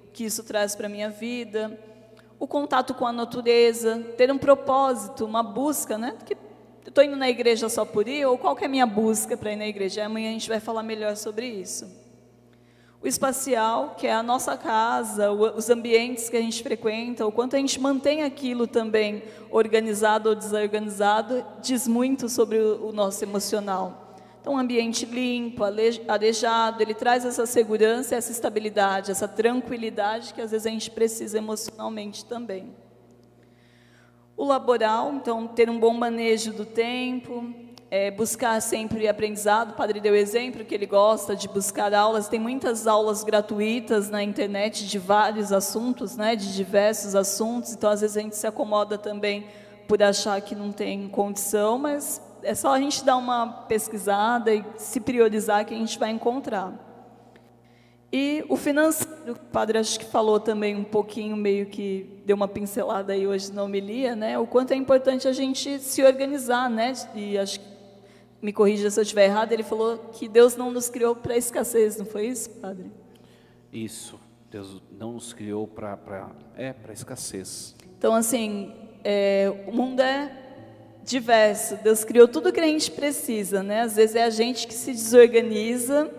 o que isso traz para a minha vida. O contato com a natureza, ter um propósito, uma busca, né, que eu estou indo na igreja só por ir, ou qual que é a minha busca para ir na igreja? Amanhã a gente vai falar melhor sobre isso. O espacial, que é a nossa casa, os ambientes que a gente frequenta, o quanto a gente mantém aquilo também organizado ou desorganizado, diz muito sobre o nosso emocional. Então, um ambiente limpo, arejado, ele traz essa segurança, essa estabilidade, essa tranquilidade que às vezes a gente precisa emocionalmente também. O laboral, então, ter um bom manejo do tempo, buscar sempre aprendizado. O padre deu exemplo que ele gosta de buscar aulas. Tem muitas aulas gratuitas na internet de vários assuntos, né, de diversos assuntos. Então, às vezes, a gente se acomoda também por achar que não tem condição, mas é só a gente dar uma pesquisada e se priorizar que a gente vai encontrar. E o financeiro, o padre acho que falou também um pouquinho, meio que deu uma pincelada aí hoje na homilia, né? O quanto é importante a gente se organizar, né? E acho que, me corrija se eu estiver errado, ele falou que Deus não nos criou para escassez, não foi isso, padre? Isso, Deus não nos criou para escassez. Então, assim, o mundo é diverso, Deus criou tudo o que a gente precisa, né? Às vezes é a gente que se desorganiza,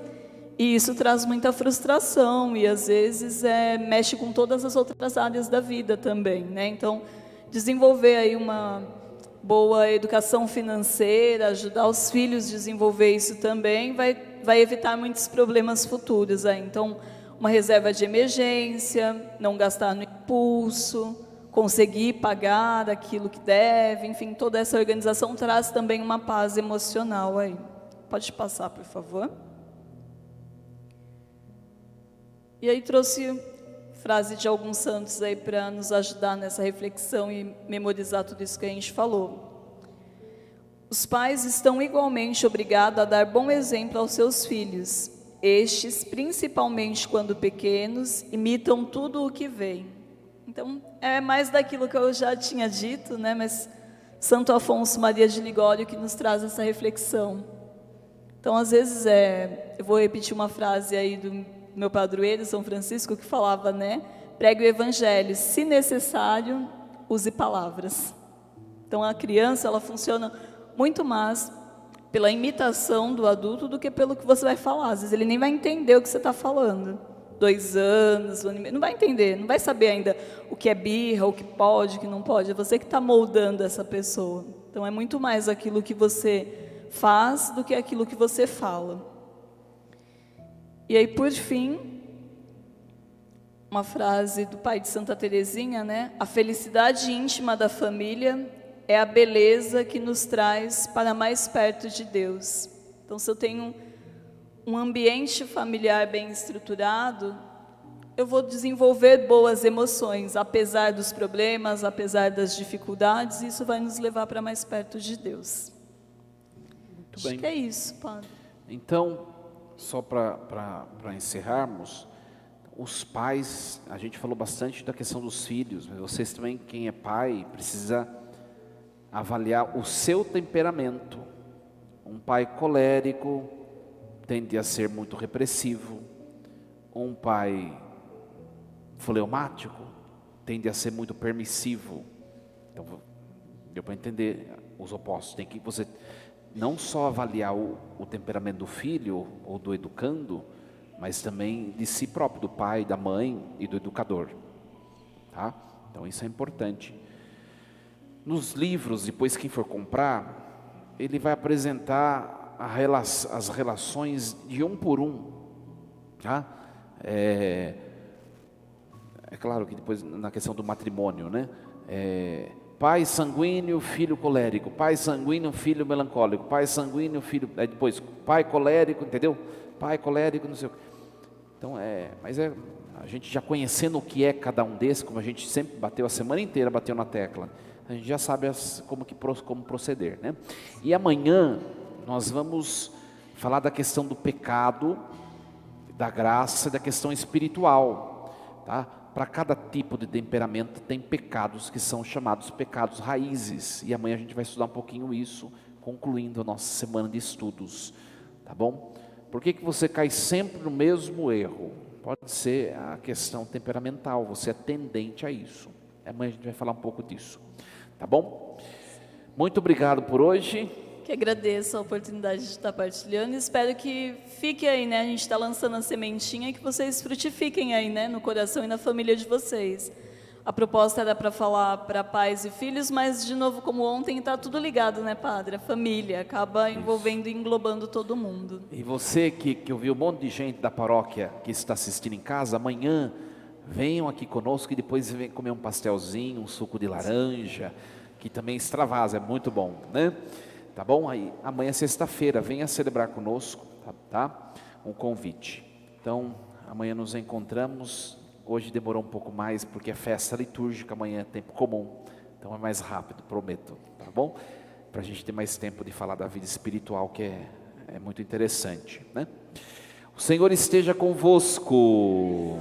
e isso traz muita frustração e, às vezes, mexe com todas as outras áreas da vida também, né? Então, desenvolver aí uma boa educação financeira, ajudar os filhos a desenvolver isso também, vai evitar muitos problemas futuros aí. Então, uma reserva de emergência, não gastar no impulso, conseguir pagar aquilo que deve, enfim, toda essa organização traz também uma paz emocional aí. Pode passar, por favor. E aí trouxe frase de alguns santos aí para nos ajudar nessa reflexão e memorizar tudo isso que a gente falou. Os pais estão igualmente obrigados a dar bom exemplo aos seus filhos. Estes, principalmente quando pequenos, imitam tudo o que veem. Então, é mais daquilo que eu já tinha dito, né? Mas Santo Afonso Maria de Ligório que nos traz essa reflexão. Então, às vezes, eu vou repetir uma frase aí do meu padroeiro, São Francisco, que falava, né? Pregue o evangelho, se necessário, use palavras. Então, a criança, ela funciona muito mais pela imitação do adulto do que pelo que você vai falar. Às vezes, ele nem vai entender o que você está falando. 2 anos, 1 ano e meio, não vai entender, não vai saber ainda o que é birra, o que pode, o que não pode. É você que está moldando essa pessoa. Então, é muito mais aquilo que você faz do que aquilo que você fala. E aí, por fim, uma frase do pai de Santa Teresinha, né? A felicidade íntima da família é a beleza que nos traz para mais perto de Deus. Então, se eu tenho um ambiente familiar bem estruturado, eu vou desenvolver boas emoções, apesar dos problemas, apesar das dificuldades, e isso vai nos levar para mais perto de Deus. Muito bem. Acho que é isso, padre. Então, só para encerrarmos, os pais, a gente falou bastante da questão dos filhos, mas vocês também, quem é pai, precisa avaliar o seu temperamento. Um pai colérico tende a ser muito repressivo, um pai fleumático tende a ser muito permissivo. Então, deu para entender os opostos. Tem que você não só avaliar o temperamento do filho ou do educando, mas também de si próprio, do pai, da mãe e do educador, tá? Então isso é importante. Nos livros, depois quem for comprar, ele vai apresentar as relações de um por um, tá? É claro que depois na questão do matrimônio, né? pai sanguíneo, filho colérico, pai sanguíneo, filho melancólico, pai sanguíneo, filho, depois pai colérico, entendeu? Pai colérico, não sei o que. Então mas a gente já conhecendo o que é cada um desses, como a gente sempre bateu a semana inteira, bateu na tecla, a gente já sabe como proceder, né? E amanhã nós vamos falar da questão do pecado, da graça e da questão espiritual, tá? Para cada tipo de temperamento tem pecados que são chamados pecados raízes, e amanhã a gente vai estudar um pouquinho isso, concluindo a nossa semana de estudos, tá bom? Por que você cai sempre no mesmo erro? Pode ser a questão temperamental, você é tendente a isso. Amanhã a gente vai falar um pouco disso, tá bom? Muito obrigado por hoje. Que agradeço a oportunidade de estar partilhando, espero que fique aí, né? A gente está lançando a sementinha e que vocês frutifiquem aí, né? No coração e na família de vocês. A proposta era para falar para pais e filhos, mas de novo, como ontem, está tudo ligado, né, padre? A família acaba envolvendo e englobando todo mundo. E você que ouviu um monte de gente da paróquia que está assistindo em casa, amanhã venham aqui conosco e depois venham comer um pastelzinho, um suco de laranja, que também extravasa, é muito bom, né? Tá bom? Aí, amanhã, sexta-feira, venha celebrar conosco, tá? Um convite. Então, amanhã nos encontramos. Hoje demorou um pouco mais, porque é festa litúrgica, amanhã é tempo comum. Então é mais rápido, prometo, tá bom? Para a gente ter mais tempo de falar da vida espiritual, que é muito interessante, né? O Senhor esteja convosco.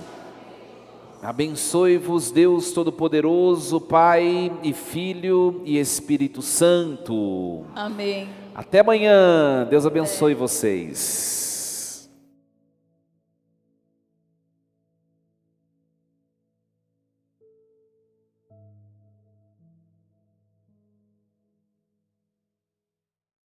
Abençoe-vos Deus Todo-Poderoso, Pai e Filho e Espírito Santo. Amém. Até amanhã. Deus abençoe vocês.